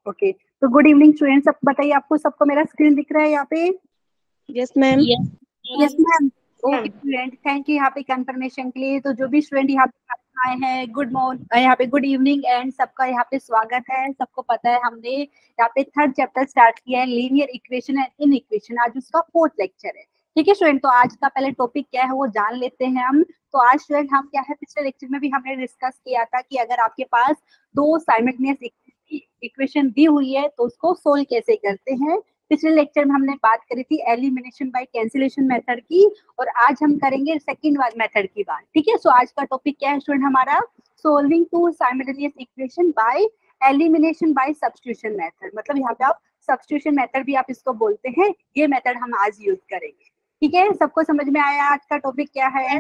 Okay, तो good evening student, सब बताइए, आपको सबको मेरा स्क्रीन दिख रहा है यहाँ पे? Yes ma'am. Yes ma'am. Okay student, thank you यहाँ पे कंफर्मेशन के लिए। तो जो भी स्टूडेंट यहाँ पे आए हैं, गुड मॉर्निंग, यहाँ पे गुड इवनिंग एंड सबका यहाँ पे स्वागत है। सबको पता है हमने यहाँ पे थर्ड चैप्टर स्टार्ट किया है, linear equation and in equation. आज उसका फोर्थ लेक्चर है। ठीक है स्टूडेंट, तो आज का पहले टॉपिक क्या है वो जान लेते हैं हम। तो आज स्टूडेंट हम क्या है, पिछले लेक्चर में भी हमने डिस्कस किया था कि अगर आपके पास दो साइमल्टेनियस इक्वेशन दी हुई है तो उसको सोल्व कैसे करते हैं। पिछले लेक्चर में हमने बात करी थी एलिमिनेशन बाय कैंसिलेशन मेथड की, और आज हम करेंगे सेकंड मेथड की बात। ठीक है, सो आज का टॉपिक क्या है स्टूडेंट हमारा? Solving two simultaneous equation by elimination by substitution method. मतलब यहाँ पे आप सब्स्टिट्यूशन मेथड भी आप इसको बोलते हैं, ये मेथड हम आज यूज करेंगे। ठीक है, सबको समझ में आया आज का टॉपिक क्या है?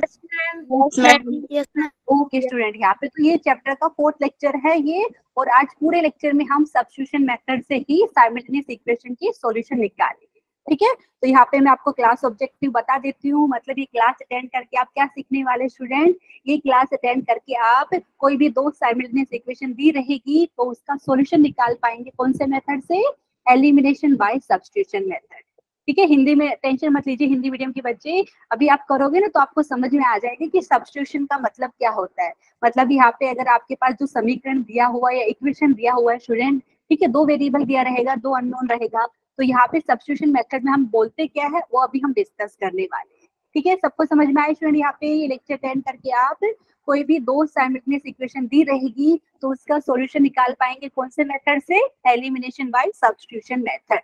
ओके स्टूडेंट, यहाँ पे तो ये चैप्टर का फोर्थ लेक्चर है ये, और आज पूरे लेक्चर में हम सब्स्टिट्यूशन मेथड से ही साइमल्टेनियस इक्वेशन की सॉल्यूशन निकालेंगे। ठीक है, तो यहाँ पे मैं आपको क्लास ऑब्जेक्टिव बता देती हूँ। मतलब ये क्लास अटेंड करके आप क्या सीखने वाले स्टूडेंट, ये क्लास अटेंड करके आप कोई भी दो साइमल्टेनियस इक्वेशन दी रहेगी तो उसका सॉल्यूशन निकाल पाएंगे। कौन से मेथड से? Elimination by substitution method. ठीक है, हिंदी में टेंशन मत लीजिए, हिंदी मीडियम के बच्चे, अभी आप करोगे ना तो आपको समझ में आ जाएगा कि सब्स्टिट्यूशन का मतलब क्या होता है। मतलब यहाँ पे अगर आपके पास जो समीकरण दिया हुआ है या इक्वेशन दिया हुआ है स्टूडेंट, ठीक है, दो वेरिएबल दिया रहेगा, दो अननोन रहेगा, तो यहाँ पे सब्स्टिट्यूशन मेथड में हम बोलते क्या है वो अभी हम डिस्कस करने वाले हैं। ठीक है, सबको समझ में आए स्टूडेंट? यहाँ पे ये लेक्चर अटेंड करके आप कोई भी दो साइमल्टेनियस इक्वेशन दी रहेगी तो उसका सॉल्यूशन निकाल पाएंगे। कौन से मेथड से? Elimination by substitution method.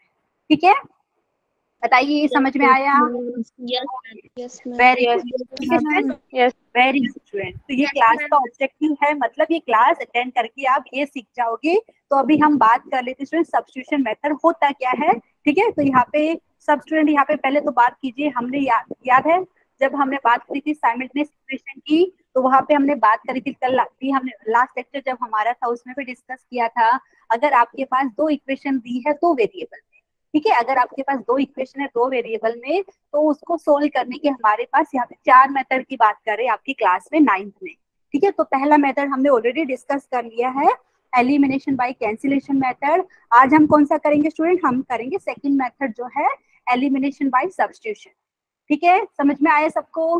ठीक है, बताइए ये समझ में आया? Very good, very good student. तो ये क्लास का ऑब्जेक्टिव है, मतलब ये क्लास अटेंड करके आप ये सीख जाओगे। तो अभी हम बात कर लेते हैं स्टूडेंट सब्स्टिट्यूशन मेथड होता क्या है। ठीक है, तो यहाँ पे सब स्टूडेंट यहाँ पे पहले तो बात कीजिए, हमने याद है जब हमने बात करी थी साइमल्टेनियस इक्वेशन की, तो वहां पे हमने बात करी थी कल हमने लास्ट लेक्चर जब हमारा था उसमें भी डिस्कस किया था। अगर आपके पास दो इक्वेशन दी है दो वेरिएबल में, ठीक है, अगर आपके पास दो इक्वेशन है दो वेरिएबल में, तो उसको सोल्व करने के हमारे पास यहाँ पे चार मेथड की बात करें आपकी क्लास में 9th में। ठीक है, तो पहला मेथड हमने ऑलरेडी डिस्कस कर लिया है, एलिमिनेशन बाय कैंसिलेशन मेथड। आज हम कौन सा करेंगे स्टूडेंट? हम करेंगे सेकंड मेथड जो है एलिमिनेशन बाय सब्स्टिट्यूशन। ठीक है, समझ में आया सबको?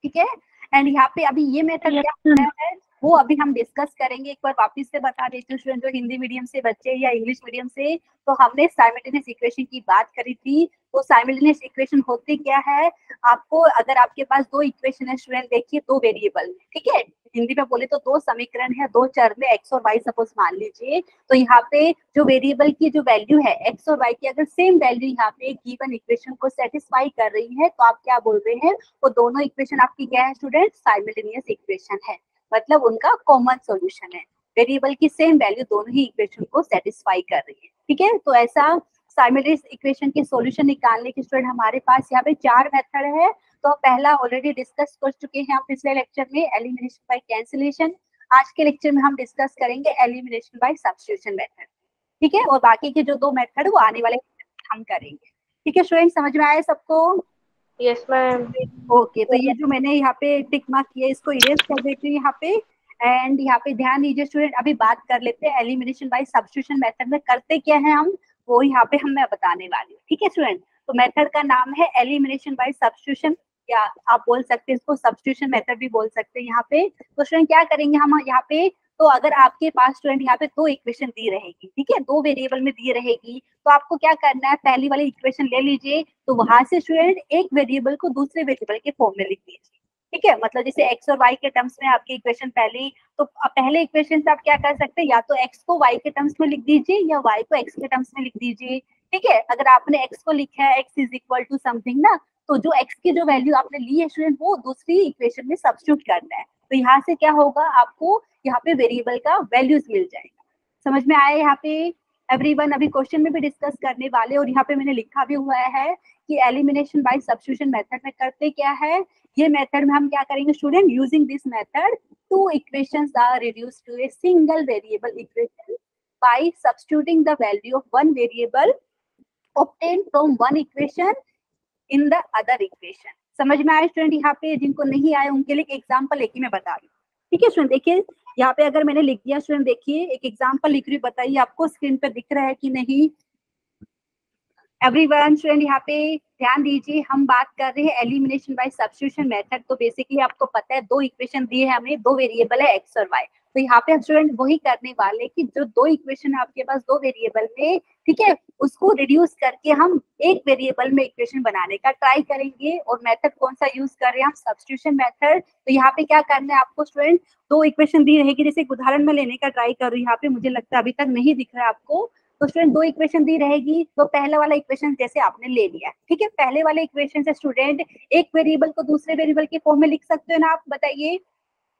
ठीक है, एंड यहाँ पे अभी ये मेथड क्या है वो अभी हम डिस्कस करेंगे। एक बार वापस से बता देती हूँ स्टूडेंट जो हिंदी मीडियम से बच्चे या इंग्लिश मीडियम से, तो हमने साइमल्टेनियस इक्वेशन की बात करी थी। तो साइमल्टेनियस इक्वेशन होती क्या है? आपको अगर आपके पास दो इक्वेशन है स्टूडेंट, देखिए दो वेरिएबल में, ठीक है, हिंदी में बोले तो दो समीकरण है, दो चर में एक्स और वाई सपोज मान लीजिए। तो यहाँ पे जो वेरिएबल की जो वैल्यू है एक्स और वाई की, अगर सेम वैल्यू यहाँ पे गिवन इक्वेशन को सेटिस्फाई कर रही है तो आप क्या बोल रहे हैं? वो दोनों इक्वेशन आपकी क्या है स्टूडेंट? साइमल्टेनियस इक्वेशन है, मतलब उनका कॉमन सॉल्यूशन है। वेरिएबल की सेम वैल्यू दोनों ही इक्वेशन को सेटिस्फाई कर रही है। ठीक है, तो ऐसा साइमल्टेनियस इक्वेशन के सॉल्यूशन निकालने के स्टूडेंट हमारे पास यहाँ पे चार मेथड है। तो पहला ऑलरेडी डिस्कस कर चुके हैं हम पिछले लेक्चर में, एलिमिनेशन बाय कैंसिलेशन। आज के लेक्चर में हम डिस्कस करेंगे एलिमिनेशन बाय सब्स्टिट्यूशन मेथड। ठीक है, और बाकी के जो दो मेथड वो आने वाले हम करेंगे। ठीक है स्टूडेंट, समझ में आया सबको? Yes ma'am. ओके, तो ये जो मैंने यहाँ पे टिक मार्क किया इसको इरेज कर देती हूँ यहाँ पे। एंड यहाँ पे ध्यान दीजिए स्टूडेंट, अभी बात कर लेते हैं एलिमिनेशन बाय सब्स्टिट्यूशन मेथड में करते क्या है हम, वो यहाँ पे मैं बताने वाली हूँ। ठीक है स्टूडेंट, तो मेथड का नाम है एलिमिनेशन बाय सब्स्टिट्यूशन, या आप बोल सकते हैं इसको सब्स्टिट्यूशन मेथड भी बोल सकते हैं यहाँ पे। तो स्टूडेंट क्या करेंगे हम यहाँ पे, तो अगर आपके पास स्टूडेंट यहाँ पे दो इक्वेशन दी रहेगी, ठीक है, दो वेरिएबल में दी रहेगी, तो आपको क्या करना है, पहली वाली इक्वेशन ले लीजिए, तो वहां से स्टूडेंट एक वेरिएबल को दूसरे वेरिएबल के फॉर्म में लिख दीजिए। ठीक है, मतलब जैसे एक्स और वाई के टर्म्स में आपकी इक्वेशन पहली, तो पहले इक्वेशन से आप क्या कर सकते हैं, या तो एक्स को वाई के टर्म्स में लिख दीजिए या वाई को एक्स के टर्म्स में लिख दीजिए। ठीक है, अगर आपने एक्स को लिखा है x is equal to something ना, तो जो एक्स की जो वैल्यू आपने ली है स्टूडेंट वो दूसरी इक्वेशन में सब्स्टिट्यूट करना है। तो यहाँ से क्या होगा, आपको यहाँ पे वेरिएबल का वैल्यूज मिल जाएगा। समझ में आया यहाँ पे एवरीवन? अभी क्वेश्चन में भी डिस्कस करने वाले, और यहाँ पे मैंने लिखा भी हुआ है कि एलिमिनेशन बाय सब्स्टिट्यूशन मेथड में करते क्या है। ये मेथड में हम क्या करेंगे student, using this method two equations are reduced to a single variable equation by substituting the value of one variable obtained from one equation in the other equation। समझ में आया स्टूडेंट? यहाँ पे जिनको नहीं आए उनके लिए एग्जांपल एक ही मैं बता रही हूँ। ठीक है स्टूडेंट, देखिए यहाँ पे अगर मैंने लिख दिया स्टूडेंट, देखिए एक एग्जांपल लिख रही हूँ, बताइए आपको स्क्रीन पे दिख रहा है कि नहीं। एवरीवन स्टूडेंट यहाँ पे ध्यान दीजिए, हम बात कर रहे हैं एलिमिनेशन बाय सब्स्टिट्यूशन मेथड। तो बेसिकली आपको पता है दो इक्वेशन दिए हैं हमें, दो वेरिएबल है एक्स और वाई। तो यहाँ पे स्टूडेंट वही करने वाले कि जो दो इक्वेशन है आपके पास दो वेरिएबल में, ठीक है, उसको रिड्यूस करके हम एक वेरिएबल में इक्वेशन बनाने का ट्राई करेंगे। और मेथड कौन सा यूज कर रहे हैं हम, सब्स्टिट्यूशन मेथड। तो यहाँ पे क्या करना है आपको स्टूडेंट, दो इक्वेशन दी रहेगी, जैसे एक उदाहरण में लेने का ट्राई कर रही हूँ। यहाँ पे मुझे लगता है अभी तक नहीं दिख रहा है आपको। तो स्टूडेंट दो इक्वेशन दी रहेगी, तो पहला वाला इक्वेशन जैसे आपने ले लिया, ठीक है, पहले वाले इक्वेशन से स्टूडेंट एक वेरिएबल को दूसरे वेरिएबल के फॉर्म में लिख सकते हो ना आप, बताइए।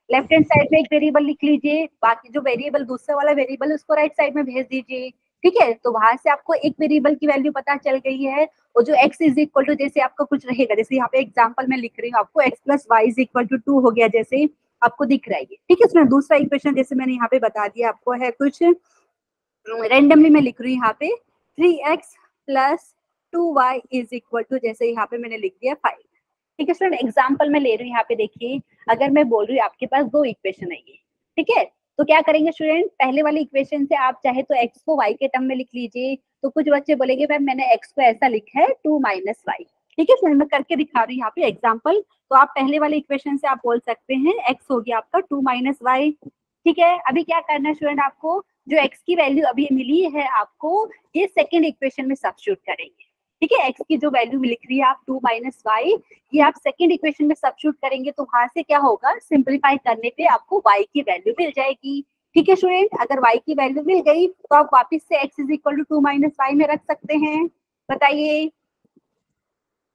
लेफ्ट हैंड साइड में एक वेरिएबल लिख लीजिए, बाकी जो वेरिएबल दूसरा वाला वेरिएबल उसको राइट साइड में भेज दीजिए, ठीक है। तो वहां से आपको एक वेरिएबल की वैल्यू पता चल गई है, और जो x इज इक्वल टू, जैसे आपको कुछ रहेगा, जैसे यहाँ पे एग्जांपल में लिख रही हूँ आपको, x plus y is equal to 2 हो गया, जैसे आपको दिख रहा है, ठीक है। इसमें दूसरा इक्वेशन जैसे मैंने यहाँ पे बता दिया आपको है कुछ रेंडमली मैं लिख रही हूँ यहाँ पे 3x plus 2y is equal to, जैसे यहाँ पे मैंने लिख दिया 5, ठीक है स्टूडेंट। एग्जांपल में ले रही हूँ यहाँ पे, देखिए अगर मैं बोल रही हूँ आपके पास दो इक्वेशन है ये, ठीक है, तो क्या करेंगे स्टूडेंट, पहले वाली इक्वेशन से आप चाहे तो x को y के टर्म में लिख लीजिए। तो कुछ बच्चे बोलेंगे मैम मैंने x को ऐसा लिखा है 2 माइनस वाई, ठीक है स्टूडेंट, मैं करके दिखा रही हूँ यहाँ पे एग्जाम्पल। तो आप पहले वाले इक्वेशन से आप बोल सकते हैं x हो गया आपका 2 माइनस वाई, ठीक है। अभी क्या करना है स्टूडेंट, आपको जो x की वैल्यू अभी मिली है आपको, ये सेकेंड इक्वेशन में सब्स्टिट्यूट करेंगे, ठीक है। x की जो वैल्यू लिख रही है आप 2 माइनस वाई, ये आप सेकेंड इक्वेशन में सब्स्टिट्यूट करेंगे। तो वहां से क्या होगा, सिंपलीफाई करने पे आपको y की वैल्यू मिल जाएगी, ठीक है स्टूडेंट। अगर y की वैल्यू मिल गई तो आप वापस से x is equal to 2 minus y में रख सकते हैं, बताइए।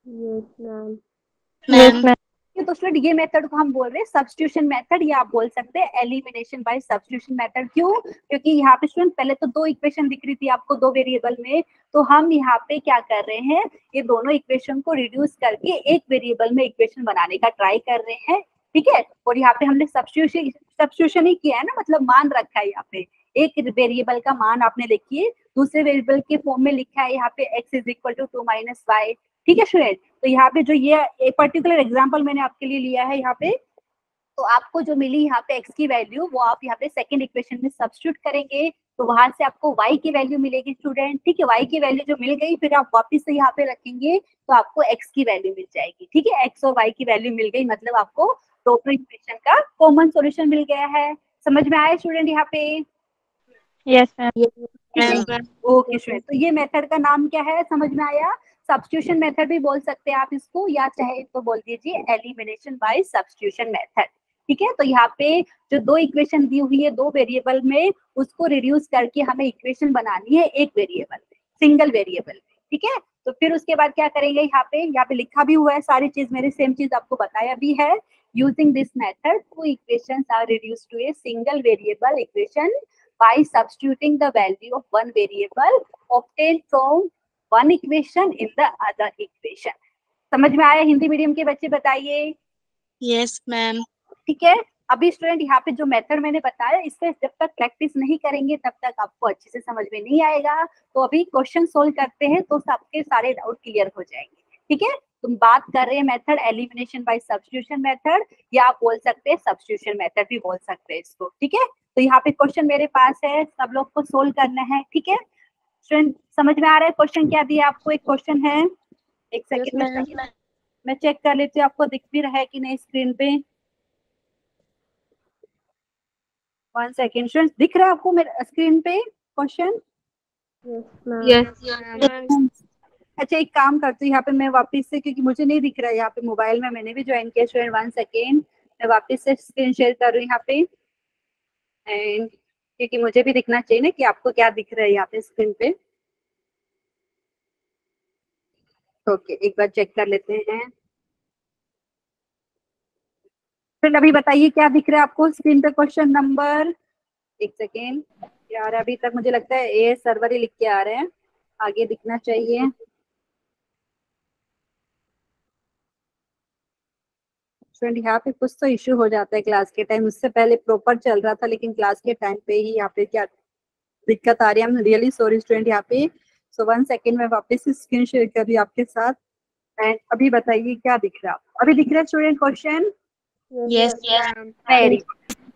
Yes, ma'am. तो स्टूडेंट ये मेथड को हम बोल रहे हैं सब्स्टिट्यूशन मेथड, या आप बोल सकते हैं एलिमिनेशन बाय सब्स्टिट्यूशन मेथड। क्यों, क्योंकि यहाँ पे स्टूडेंट पहले तो दो इक्वेशन दिख रही थी आपको दो वेरिएबल में, तो हम यहाँ पे क्या कर रहे हैं, ये दोनों इक्वेशन को रिड्यूस करके एक वेरिएबल में इक्वेशन बनाने का ट्राई कर रहे हैं, ठीक है। और यहाँ पे हमने सब्स्टिट्यूशन ही किया है ना, मतलब मान रखा है यहाँ पे, एक वेरिएबल का मान आपने लिखिए दूसरे वेरिएबल के फॉर्म में लिखा है यहाँ पे x is equal to 2 minus y, ठीक है स्टूडेंट। तो यहाँ पे जो ये एक पर्टिकुलर एग्जांपल मैंने आपके लिए लिया है यहाँ पे, तो आपको जो मिली यहाँ पे x की वैल्यू वो आप यहाँ पे सेकंड इक्वेशन में सब्स्टिट्यूट करेंगे, तो वहां से आपको y की वैल्यू मिलेगी स्टूडेंट, ठीक है। y की वैल्यू जो मिल गई फिर आप वापस से यहाँ पे रखेंगे तो आपको x की वैल्यू मिल जाएगी, ठीक है। x और y की वैल्यू मिल गई, मतलब आपको टोटल इक्वेशन का कॉमन सॉल्यूशन मिल गया है। समझ में आया स्टूडेंट यहाँ पे? Yes, ma'am. ओके स्टूडेंट, तो ये मेथड का नाम क्या है, समझ में आया? सब्स्टिट्यूशन मेथड भी बोल सकते हैं आप इसको, या चाहे तो बोल दीजिए एलिमिनेशन बाय सब्स्टिट्यूशन मेथड, ठीक है। तो यहाँ पे जो दो इक्वेशन दी हुई है दो वेरिएबल में, उसको रिड्यूस करके हमें इक्वेशन बनानी है एक वेरिएबल में, सिंगल वेरिएबल में, ठीक है। तो फिर उसके बाद क्या करेंगे, यहाँ पे लिखा भी हुआ है सारी चीज, मेरे सेम चीज आपको बताया भी है। Using this method two equations are reduced to a single variable equation by substituting the value of one variable obtained from one equation in the other equation। समझ में आया हिंदी मीडियम के बच्चे, बताइए। Yes, ma'am. ठीक है, अभी स्टूडेंट यहाँ पे जो मेथड मैंने बताया, इससे जब तक प्रैक्टिस नहीं करेंगे तब तक आपको अच्छे से समझ में नहीं आएगा। तो अभी क्वेश्चन सोल्व करते हैं तो सबके सारे डाउट क्लियर हो जाएंगे, ठीक है। तुम बात कर रहे हैं method elimination by substitution method, या आप बोल सकते हैं सब्स्टिट्यूशन मेथड भी बोल सकते हैं इसको, ठीक है। तो यहाँ पे क्वेश्चन मेरे पास है, सब लोग को सोल्व करना है, ठीक है। स्टूडेंट समझ में आ रहा है क्वेश्चन क्या दिया आपको? एक क्वेश्चन है, एक सेकंड मैं चेक कर लेती हूँ आपको दिख भी रहा है कि नहीं स्क्रीन पे। 1 सेकेंड स्टूडेंट, दिख रहा है आपको मेरे स्क्रीन पे क्वेश्चन? Yes. अच्छा एक काम करती हूँ, यहाँ पे मैं वापस से, क्योंकि मुझे नहीं दिख रहा है यहाँ पे मोबाइल में, मैंने भी ज्वाइन किया स्टूडेंट। 1 सेकेंड, मैं वापस से स्क्रीन शेयर कर रही हूँ यहाँ पे, एंड क्योंकि मुझे भी दिखना चाहिए ना कि आपको क्या दिख रहा है यहाँ पे स्क्रीन पे। ओके, एक बार चेक कर लेते हैं। फिर अभी बताइए क्या दिख रहा है आपको स्क्रीन पे क्वेश्चन नंबर? एक सेकेंड यार, अभी तक मुझे लगता है ए सर्वर ही लिख के आ रहे हैं, आगे दिखना चाहिए। स्टूडेंट यहाँ पे कुछ तो इश्यू हो जाता है क्लास के टाइम, उससे पहले प्रॉपर चल रहा था लेकिन क्लास के टाइम पे ही यहाँ पे क्या दिक्कत आ रही है। I am really sorry student यहाँ पे। सो 1 सेकेंड में वापस स्क्रीन शेयर कर रही हूँ आपके साथ, एंड अभी बताइए क्या दिख रहा है? अभी दिख रहा है स्टूडेंट क्वेश्चन? Yes. वेरी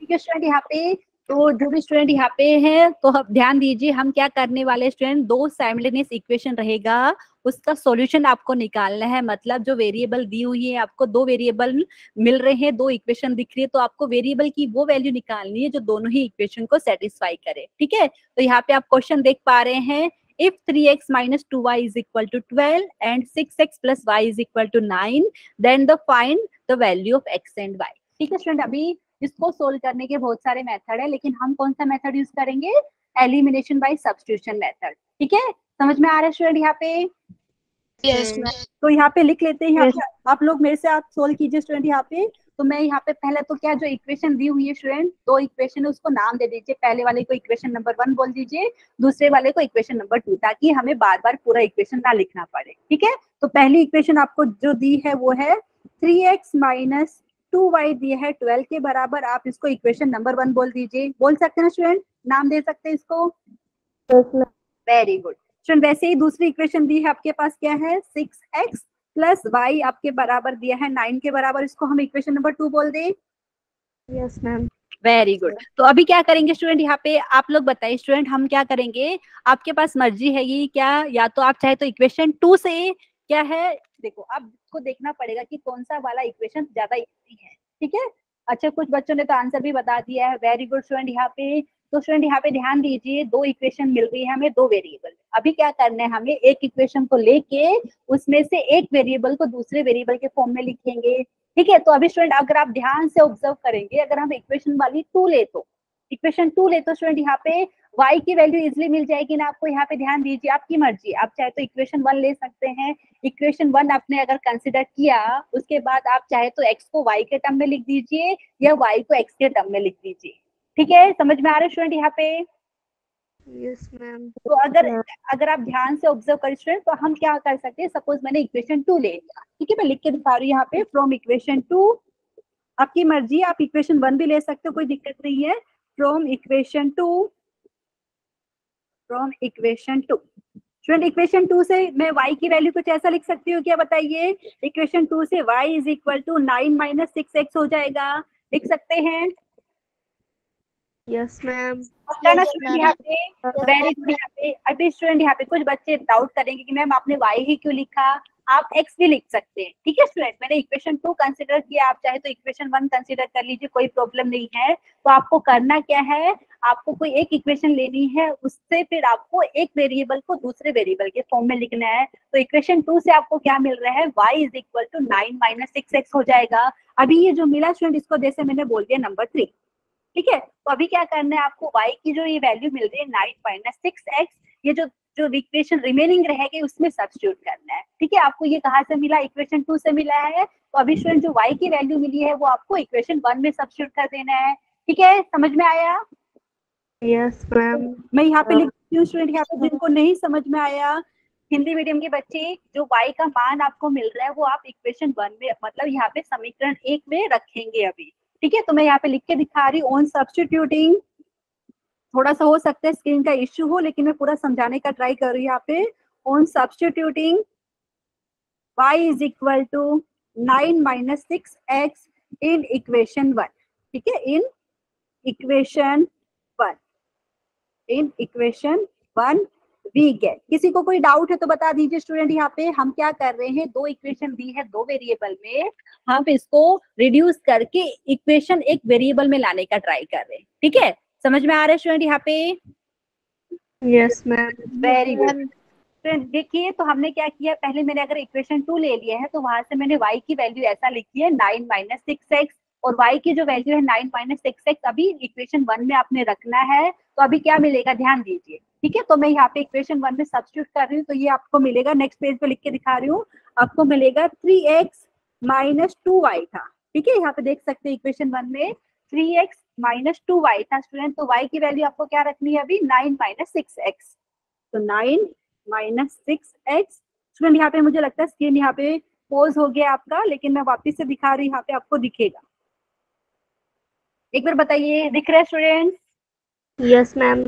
ठीक है स्टूडेंट। यहाँ पे तो जो भी स्टूडेंट यहाँ पे हैं तो अब ध्यान दीजिए, हम क्या करने वाले स्टूडेंट, दो साइमल्टेनियस इक्वेशन रहेगा, उसका सॉल्यूशन आपको निकालना है। मतलब जो वेरिएबल दी हुई है, आपको दो वेरिएबल मिल रहे हैं, दो इक्वेशन दिख रही है, तो आपको वेरिएबल की वो वैल्यू निकालनी है जो दोनों ही इक्वेशन को सेटिस्फाई करे। ठीक है, तो यहाँ पे आप क्वेश्चन देख पा रहे हैं, if 3x minus 2y is equal to 12 and 6x plus y is equal to 9, then find the value of x and y। ठीक है स्टूडेंट, अभी इसको सोल्व करने के बहुत सारे मेथड है, लेकिन हम कौन सा मेथड यूज करेंगे, एलिमिनेशन बाय सब्स्टिट्यूशन मेथड। ठीक है, समझ में आ रहा है स्टूडेंट यहाँ पे? Yes, तो यहाँ पे लिख लेते हैं, यहाँ पे आप लोग मेरे से आप सोल्व कीजिए स्टूडेंट यहाँ पे। तो मैं यहाँ पे पहले तो क्या, जो इक्वेशन दी हुई है स्टूडेंट, दो इक्वेशन है, उसको नाम दे दीजिए। पहले वाले को इक्वेशन नंबर 1 बोल दीजिए, दूसरे वाले को इक्वेशन नंबर 2, ताकि हमें बार बार पूरा इक्वेशन ना लिखना पड़े। ठीक है, तो पहली इक्वेशन आपको जो दी है वो है 3x माइनस 2y दी है 12 के बराबर। आप इसको इक्वेशन नंबर 1 बोल दीजिए। बोल सकते हैं स्टूडेंट, नाम दे सकते हैं इसको? Very good student. वैसे ही दूसरी इक्वेशन दी है आपके पास, क्या है, 6x प्लस y आपके बराबर दिया है 9 के बराबर, इसको हम इक्वेशन नंबर 2 बोल दे। yes ma'am. Very good. तो अभी क्या करेंगे स्टूडेंट, यहाँ पे आप लोग बताइए स्टूडेंट, हम क्या करेंगे, आपके पास मर्जी है ये क्या, या तो आप चाहे तो इक्वेशन 2 से क्या है, देखो आपको देखना पड़ेगा कि कौन सा वाला इक्वेशन ज्यादा इजी है। ठीक है, अच्छा कुछ बच्चों ने तो आंसर भी बता दिया है, वेरी गुड स्टूडेंट। यहाँ पे तो स्टूडेंट यहाँ पे ध्यान दीजिए, दो इक्वेशन मिल रही है हमें, दो वेरिएबल। अभी क्या करना है, हमें एक इक्वेशन को लेके उसमें से एक वेरिएबल को दूसरे वेरिएबल के फॉर्म में लिखेंगे। ठीक है, तो अभी स्टूडेंट अगर आप ध्यान से ऑब्जर्व करेंगे, अगर हम इक्वेशन वाली 2 ले तो, इक्वेशन 2 ले तो स्टूडेंट यहाँ पे y की वैल्यू इजिली मिल जाएगी ना आपको। यहाँ पे ध्यान दीजिए, आपकी मर्जी, आप चाहे तो इक्वेशन 1 ले सकते हैं। इक्वेशन 1 आपने अगर कंसिडर किया, उसके बाद आप चाहे तो x को y के टर्म में लिख दीजिए या y को x के टर्म में लिख दीजिए। ठीक है, समझ में आ रहा है स्टूडेंट यहाँ पे? Yes ma'am. तो अगर आप ध्यान से ऑब्जर्व करें स्टूडेंट, तो हम क्या कर सकते हैं, सपोज मैंने इक्वेशन 2 ले लिया। ठीक है, मैं लिख के दिखा रही हूँ यहाँ पे, फ्रॉम इक्वेशन 2, आपकी मर्जी, आप इक्वेशन 1 भी ले सकते हो, कोई दिक्कत नहीं है। From equation 2, from equation 2 student, equation 2 से मैं y की वैल्यू कुछ ऐसा लिख सकती हूँ क्या, बताइए? इक्वेशन 2 से y is equal to 9 minus 6x हो जाएगा, लिख सकते हैं? Yes ma'am. यहाँ पे वेरी गुड। यहाँ पे अभी स्टूडेंट यहाँ पे कुछ बच्चे डाउट करेंगे कि मैम आपने y ही क्यों लिखा, आप x भी लिख सकते हैं। ठीक है स्टूडेंट, मैंने इक्वेशन 2 कंसीडर किया, आप चाहे तो इक्वेशन 1 कंसीडर कर लीजिए, कोई प्रॉब्लम नहीं है। तो आपको करना क्या है, आपको कोई एक इक्वेशन लेनी है, उससे फिर आपको एक वेरिएबल को दूसरे वेरिएबल के फॉर्म में लिखना है। तो इक्वेशन 2 से आपको क्या मिल रहा है, y is equal to 9 minus 6x हो जाएगा। अभी ये जो मिला स्टूडेंट, इसको जैसे मैंने बोल दिया नंबर 3। ठीक है, तो अभी क्या करना है आपको, y की जो ये वैल्यू मिल रही है 9 माइनस 6x, ये जो इक्वेशन रिमेनिंग रहेगी उसमें सब्स्टिट्यूट करना है। ठीक है, आपको ये कहाँ से मिला, इक्वेशन 2 से मिला है। तो अभी स्टूडेंट जो y की वैल्यू मिली है वो आपको इक्वेशन 1 में सब्स्टिट्यूट कर देना है। ठीक है, समझ में आया? Yes ma'am. मैं यहाँ पे लिखती हूँ स्टूडेंट, यहाँ पे जिनको नहीं समझ में आया, हिंदी मीडियम के बच्चे, जो y का मान आपको मिल रहा है वो आप इक्वेशन 1 में, मतलब यहाँ पे समीकरण 1 में रखेंगे अभी। ठीक है, तो मैं यहाँ पे लिख के दिखा रही हूँ, ऑन सब्स्टिट्यूटिंग, थोड़ा सा हो सकता है स्क्रीन का इश्यू हो, लेकिन मैं पूरा समझाने का ट्राई कर रही हूँ यहाँ पे। On substituting y is equal to 9 minus 6x in equation 1। ठीक है, in equation 1, in equation 1 we get. किसी को कोई डाउट है तो बता दीजिए स्टूडेंट। यहाँ पे हम क्या कर रहे हैं, दो इक्वेशन दी है दो वेरिएबल में, हम इसको रिड्यूस करके इक्वेशन एक वेरिएबल में लाने का ट्राई कर रहे हैं। ठीक है, समझ में आ रहा है स्टूडेंट यहाँ पे? Yes ma'am. Very good. देखिए, तो हमने क्या किया, पहले मैंने अगर इक्वेशन 2 ले लिया है तो वहां से मैंने y की वैल्यू ऐसा लिखी है 9 माइनस 6x, और y की जो वैल्यू है 9 माइनस 6x अभी इक्वेशन 1 में आपने रखना है। तो अभी क्या मिलेगा, ध्यान दीजिए। ठीक है, तो मैं यहाँ पे इक्वेशन 1 में सब्स्टिट्यूट कर रही हूँ, तो ये आपको मिलेगा, नेक्स्ट पेज पे लिख के दिखा रही हूँ, आपको मिलेगा 3x माइनस 2y था। ठीक है, यहाँ पे देख सकते हैं इक्वेशन 1 में 3x माइनस 2y था स्टूडेंट। तो y की वैल्यू आपको क्या रखनी है अभी, 9 माइनस 6x। तो 9 माइनस 6x स्टूडेंट, यहाँ पे मुझे लगता है स्क्रीन यहाँ पे पॉज हो गया आपका, लेकिन मैं वापस से दिखा रही हूँ, यहाँ पे आपको दिखेगा। एक बार बताइए, दिख रहा है स्टूडेंट? Yes ma'am.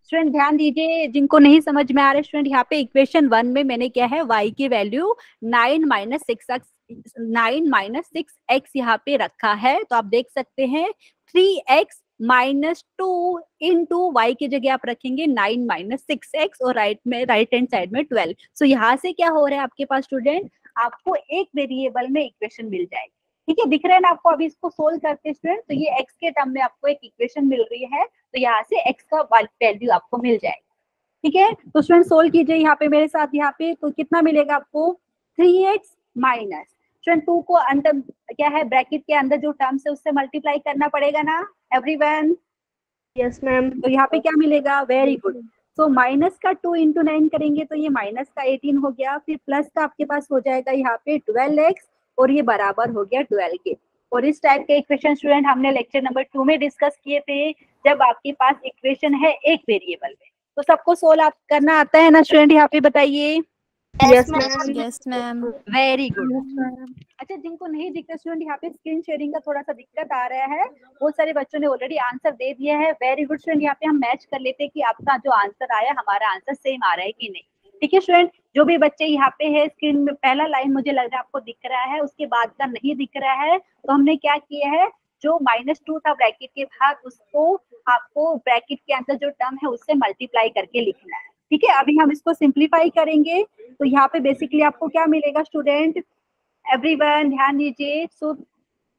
स्टूडेंट ध्यान दीजिए, जिनको नहीं समझ में आ रहा है स्टूडेंट, यहाँ पे इक्वेशन 1 में मैंने क्या है, y की वैल्यू 9 माइनस 9 माइनस 6x यहाँ पे रखा है, तो आप देख सकते हैं 3x माइनस 2 इंटू वाई की जगह आप रखेंगे 9 माइनस 6x और राइट हैंड साइड में 12। सो यहाँ से क्या हो रहा है आपके पास स्टूडेंट, आपको एक वेरिएबल में इक्वेशन मिल जाएगी। ठीक है, दिख रहा है ना आपको। अभी इसको सोल्व करते स्टूडेंट, तो ये x के टर्म में आपको एक इक्वेशन मिल रही है, तो यहाँ से x का वैल्यू आपको मिल जाएगा। ठीक है, तो स्टूडेंट सोल्व कीजिए यहाँ पे मेरे साथ। यहाँ पे तो कितना मिलेगा आपको, 3x माइनस स्टूडेंट 2 को अंदर क्या है ब्रैकेट के अंदर जो टर्म्स है उससे मल्टीप्लाई करना पड़ेगा ना एवरीवन। Yes ma'am. तो यहाँ पे क्या मिलेगा, वेरी गुड। तो माइनस का 2 इंटू 9 करेंगे तो ये माइनस का 18 हो गया, फिर प्लस का आपके पास हो जाएगा यहाँ पे 12x और ये बराबर हो गया 12 के। और इस टाइप के इक्वेशन स्टूडेंट हमने लेक्चर नंबर 2 में डिस्कस किए थे, जब आपके पास इक्वेशन है एक वेरिएबल में। तो सबको सोल्व आप करना आता है ना स्टूडेंट, यहाँ पे बताइए। Yes ma'am. Yes ma'am. Very good. अच्छा, जिनको नहीं दिखता स्टूडेंट, यहाँ पे स्क्रीन शेयरिंग का थोड़ा सा दिक्कत आ रहा है, बहुत सारे बच्चों ने ऑलरेडी आंसर दे दिया है। वेरी गुड स्टूडेंट, यहाँ पे हम मैच कर लेते हैं कि आपका जो आंसर आया हमारा आंसर सेम आ रहा है कि नहीं। ठीक है स्टूडेंट, जो भी बच्चे यहाँ पे है स्क्रीन में पहला लाइन मुझे लग रहा है आपको दिख रहा है, उसके बाद का नहीं दिख रहा है, तो हमने क्या किया है, जो -2 था ब्रैकेट के बाद उसको आपको ब्रैकेट के अंदर जो टर्म है उससे मल्टीप्लाई करके लिखना है। ठीक है, अभी हम इसको सिंप्लीफाई करेंगे, तो यहाँ पे बेसिकली आपको क्या मिलेगा स्टूडेंट, एवरीवन ध्यान दीजिए। सो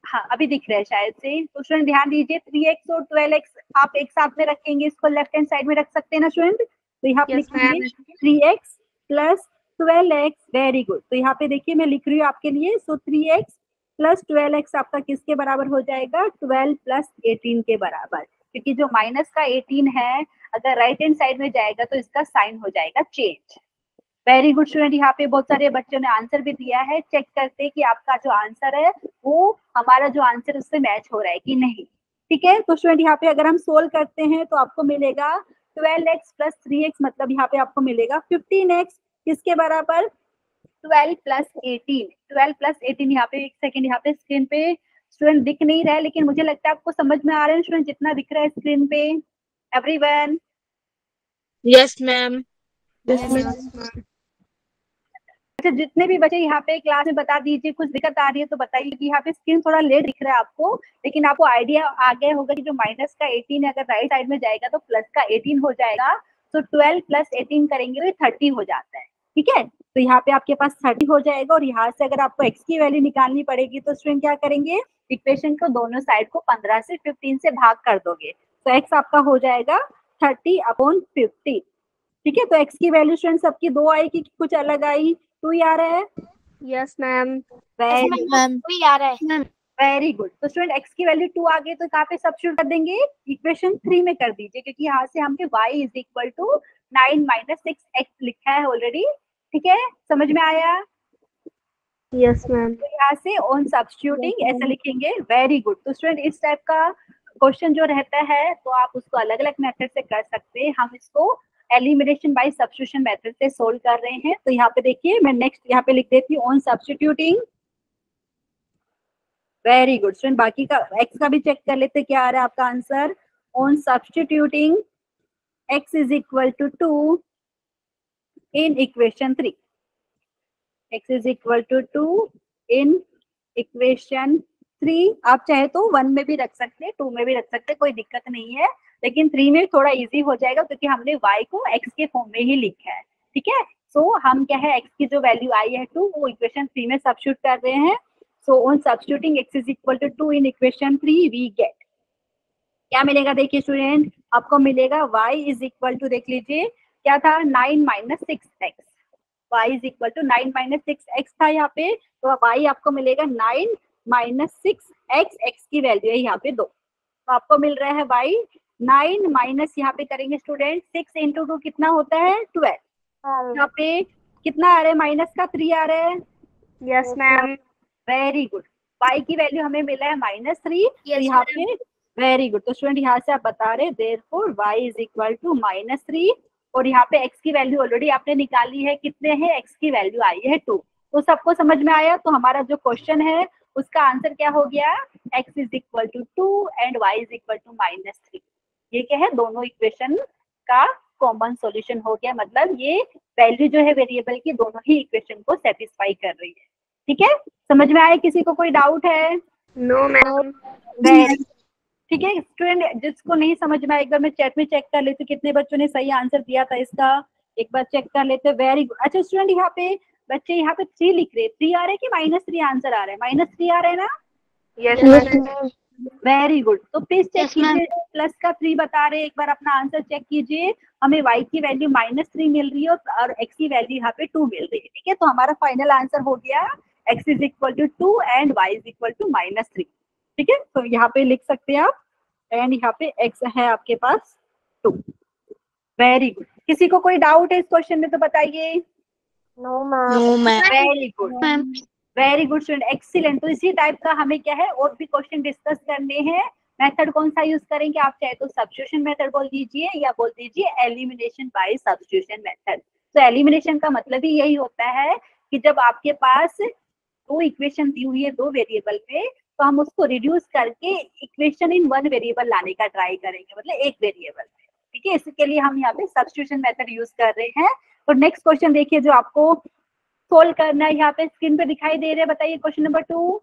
हाँ अभी दिख रहा है शायद से, तो स्टूडेंट ध्यान दीजिए 3x और 12x आप एक साथ में रखेंगे, इसको लेफ्ट हैंड साइड में रख सकते हैं ना स्टूडेंट। तो यहाँ पे लिखेंगे 3x plus 12x। Very good, तो यहाँ पे देखिए मैं लिख रही हूँ आपके लिए। सो 3x प्लस 12x आपका किसके बराबर हो जाएगा, 12 प्लस 18 के बराबर, क्योंकि जो माइनस का 18 है अगर राइट हैंड साइड में जाएगा तो इसका साइन हो जाएगा चेंज। वेरी गुड स्टूडेंट, यहाँ पे बहुत सारे बच्चों ने आंसर भी दिया है। चेक करते हैं कि आपका जो आंसर है वो हमारा जो आंसर उससे मैच हो रहा है कि नहीं। ठीक है, तो स्टूडेंट यहाँ पे अगर हम सोल्व करते हैं तो आपको मिलेगा 12x प्लस 3x, मतलब यहाँ पे आपको मिलेगा 15x किसके बराबर, 12 प्लस 18। 12 प्लस 18 यहाँ पे एक सेकेंड, यहाँ पे स्क्रीन पे स्टूडेंट दिख नहीं रहा है, लेकिन मुझे लगता है आपको समझ में आ रहा है स्टूडेंट जितना दिख रहा है स्क्रीन पे, एवरीवन। Yes ma'am. अच्छा, जितने भी बच्चे यहाँ पे क्लास में बता दीजिए कुछ दिक्कत आ रही है तो बताइए, कि यहाँ पे स्क्रीन थोड़ा लेट दिख रहा है आपको, लेकिन आपको आइडिया आ गया होगा कि जो माइनस का 18 है अगर राइट साइड में जाएगा तो प्लस का 18 हो जाएगा। तो 12 प्लस 18 करेंगे तो 30 हो जाता है। ठीक है, तो यहाँ पे आपके पास 30 हो जाएगा, और यहाँ से अगर आपको x की वैल्यू निकालनी पड़ेगी तो स्टूडेंट क्या करेंगे, इक्वेशन को दोनों साइड को 15 से 15 से भाग कर दोगे, तो x आपका हो जाएगा 30/50। ठीक है, तो x की वैल्यू स्टूडेंट सबकी 2 आएगी कि कुछ अलग आई, 2 ही आ रहा है। Yes ma'am. वेरी गुड, तो स्टूडेंट x की वैल्यू 2 आ गई, तो कहाँ पे सब्स्टिट्यूट कर देंगे, इक्वेशन 3 में कर दीजिए, क्योंकि यहाँ से हमने y is equal to 9 minus 6x लिखा है ऑलरेडी। ठीक है, समझ में आया। Yes ma'am. तो यहाँ से ऑन सब्स्टिट्यूटिंग ऐसा लिखेंगे। वेरी गुड, तो स्टूडेंट इस टाइप का क्वेश्चन जो रहता है तो आप उसको अलग अलग मेथड से कर सकते हैं, हम इसको एलिमिनेशन बाय सब्स्टिट्यूशन मेथड से सोल्व कर रहे हैं। तो यहाँ पे देखिए मैं नेक्स्ट यहाँ पे लिख देती हूँ on substituting. Very good student, बाकी का x का भी चेक कर लेते क्या आ रहा है आपका answer. On substituting x is equal to 2 in equation 3, x is equal to 2 in equation 3। आप चाहे तो 1 में भी रख सकते हैं, 2 में भी रख सकते हैं, कोई दिक्कत नहीं है, लेकिन 3 में थोड़ा इजी हो जाएगा क्योंकि हमने y को x के फॉर्म में ही लिखा है। ठीक है, सो हम क्या है x की जो वैल्यू आई है 2 वो इक्वेशन 3 में सब्स्टिट्यूट कर रहे हैं। So on substituting x is equal to 2 in equation 3 we get क्या मिलेगा, देखिए स्टूडेंट आपको मिलेगा y इज इक्वल टू, देख लीजिए क्या था, 9 minus 6x। y is equal to 9 minus 6x था यहाँ पे, तो y आपको मिलेगा 9 माइनस 6x, x की वैल्यू है यहाँ पे 2, तो आपको मिल रहा है y 9 माइनस यहाँ पे करेंगे स्टूडेंट 6 इंटू 2 कितना होता है 12, यहाँ पे कितना आ रहा है माइनस का 3 आ रहा है। Yes ma'am. Very good, y की वैल्यू हमें मिला है -3, तो यहाँ पे वेरी गुड, तो स्टूडेंट यहाँ से आप बता रहे therefore y is equal to -3, और यहाँ पे x की वैल्यू ऑलरेडी आपने निकाली है, कितने हैं, x की वैल्यू आई है 2। तो सबको समझ में आया, तो हमारा जो क्वेश्चन है उसका आंसर क्या हो गया, x is equal to 2 and y is equal to -3। ये क्या है, दोनों इक्वेशन का कॉमन सॉल्यूशन हो गया, मतलब ये वैल्यू जो है वेरिएबल की दोनों ही इक्वेशन को सेटिस्फाई कर रही है। ठीक है, समझ में आए? किसी को कोई डाउट है? No ma'am. ठीक है स्टूडेंट, जिसको नहीं समझ में आए एक बार मैं चैट में चेक कर लेती हूँ कितने बच्चों ने सही आंसर दिया था इसका, एक बार चेक कर लेते। Very good. अच्छा स्टूडेंट, यहाँ पे बच्चे यहाँ पे 3 लिख रहे हैं, 3 आ रहे हैं कि -3 आंसर आ रहा है? -3 आ रहे हैं ना? Yes ma'am. Very good. तो प्लीज चेक कीजिए, प्लस का 3 बता रहे हैं, एक बार अपना आंसर चेक कीजिए। हमें y की वैल्यू -3 मिल रही है और x की वैल्यू यहाँ पे 2 मिल रही है। ठीक है, तो हमारा फाइनल आंसर हो गया x is equal to 2 and y is equal to -3। ठीक है, तो यहाँ पे लिख सकते हैं आप, एंड यहाँ पे x है आपके पास 2। Very good. किसी को कोई डाउट है इस क्वेश्चन में तो बताइए। No ma'am. Very good, very good student, excellent. तो इसी टाइप का हमें क्या है और भी क्वेश्चन डिस्कस करने हैं। मेथड कौन सा यूज करेंगे? आप चाहे तो सब्स्टिट्यूशन मेथड बोल दीजिए या बोल दीजिए एलिमिनेशन बाय सब्स्टिट्यूशन मेथड। तो एलिमिनेशन का मतलब ही यही होता है कि जब आपके पास 2 इक्वेशन दी हुई है 2 वेरिएबल पे, तो हम उसको रिड्यूस करके इक्वेशन इन 1 वेरिएबल लाने का ट्राई करेंगे, मतलब एक वेरिएबल पे। ठीक है, इसके लिए हम यहाँ पे सब्स्टिट्यूशन मेथड यूज कर रहे हैं। तो नेक्स्ट क्वेश्चन देखिए जो आपको सोल्व करना है, यहाँ पे स्क्रीन पे दिखाई दे रहे हैं, बताइए question number 2।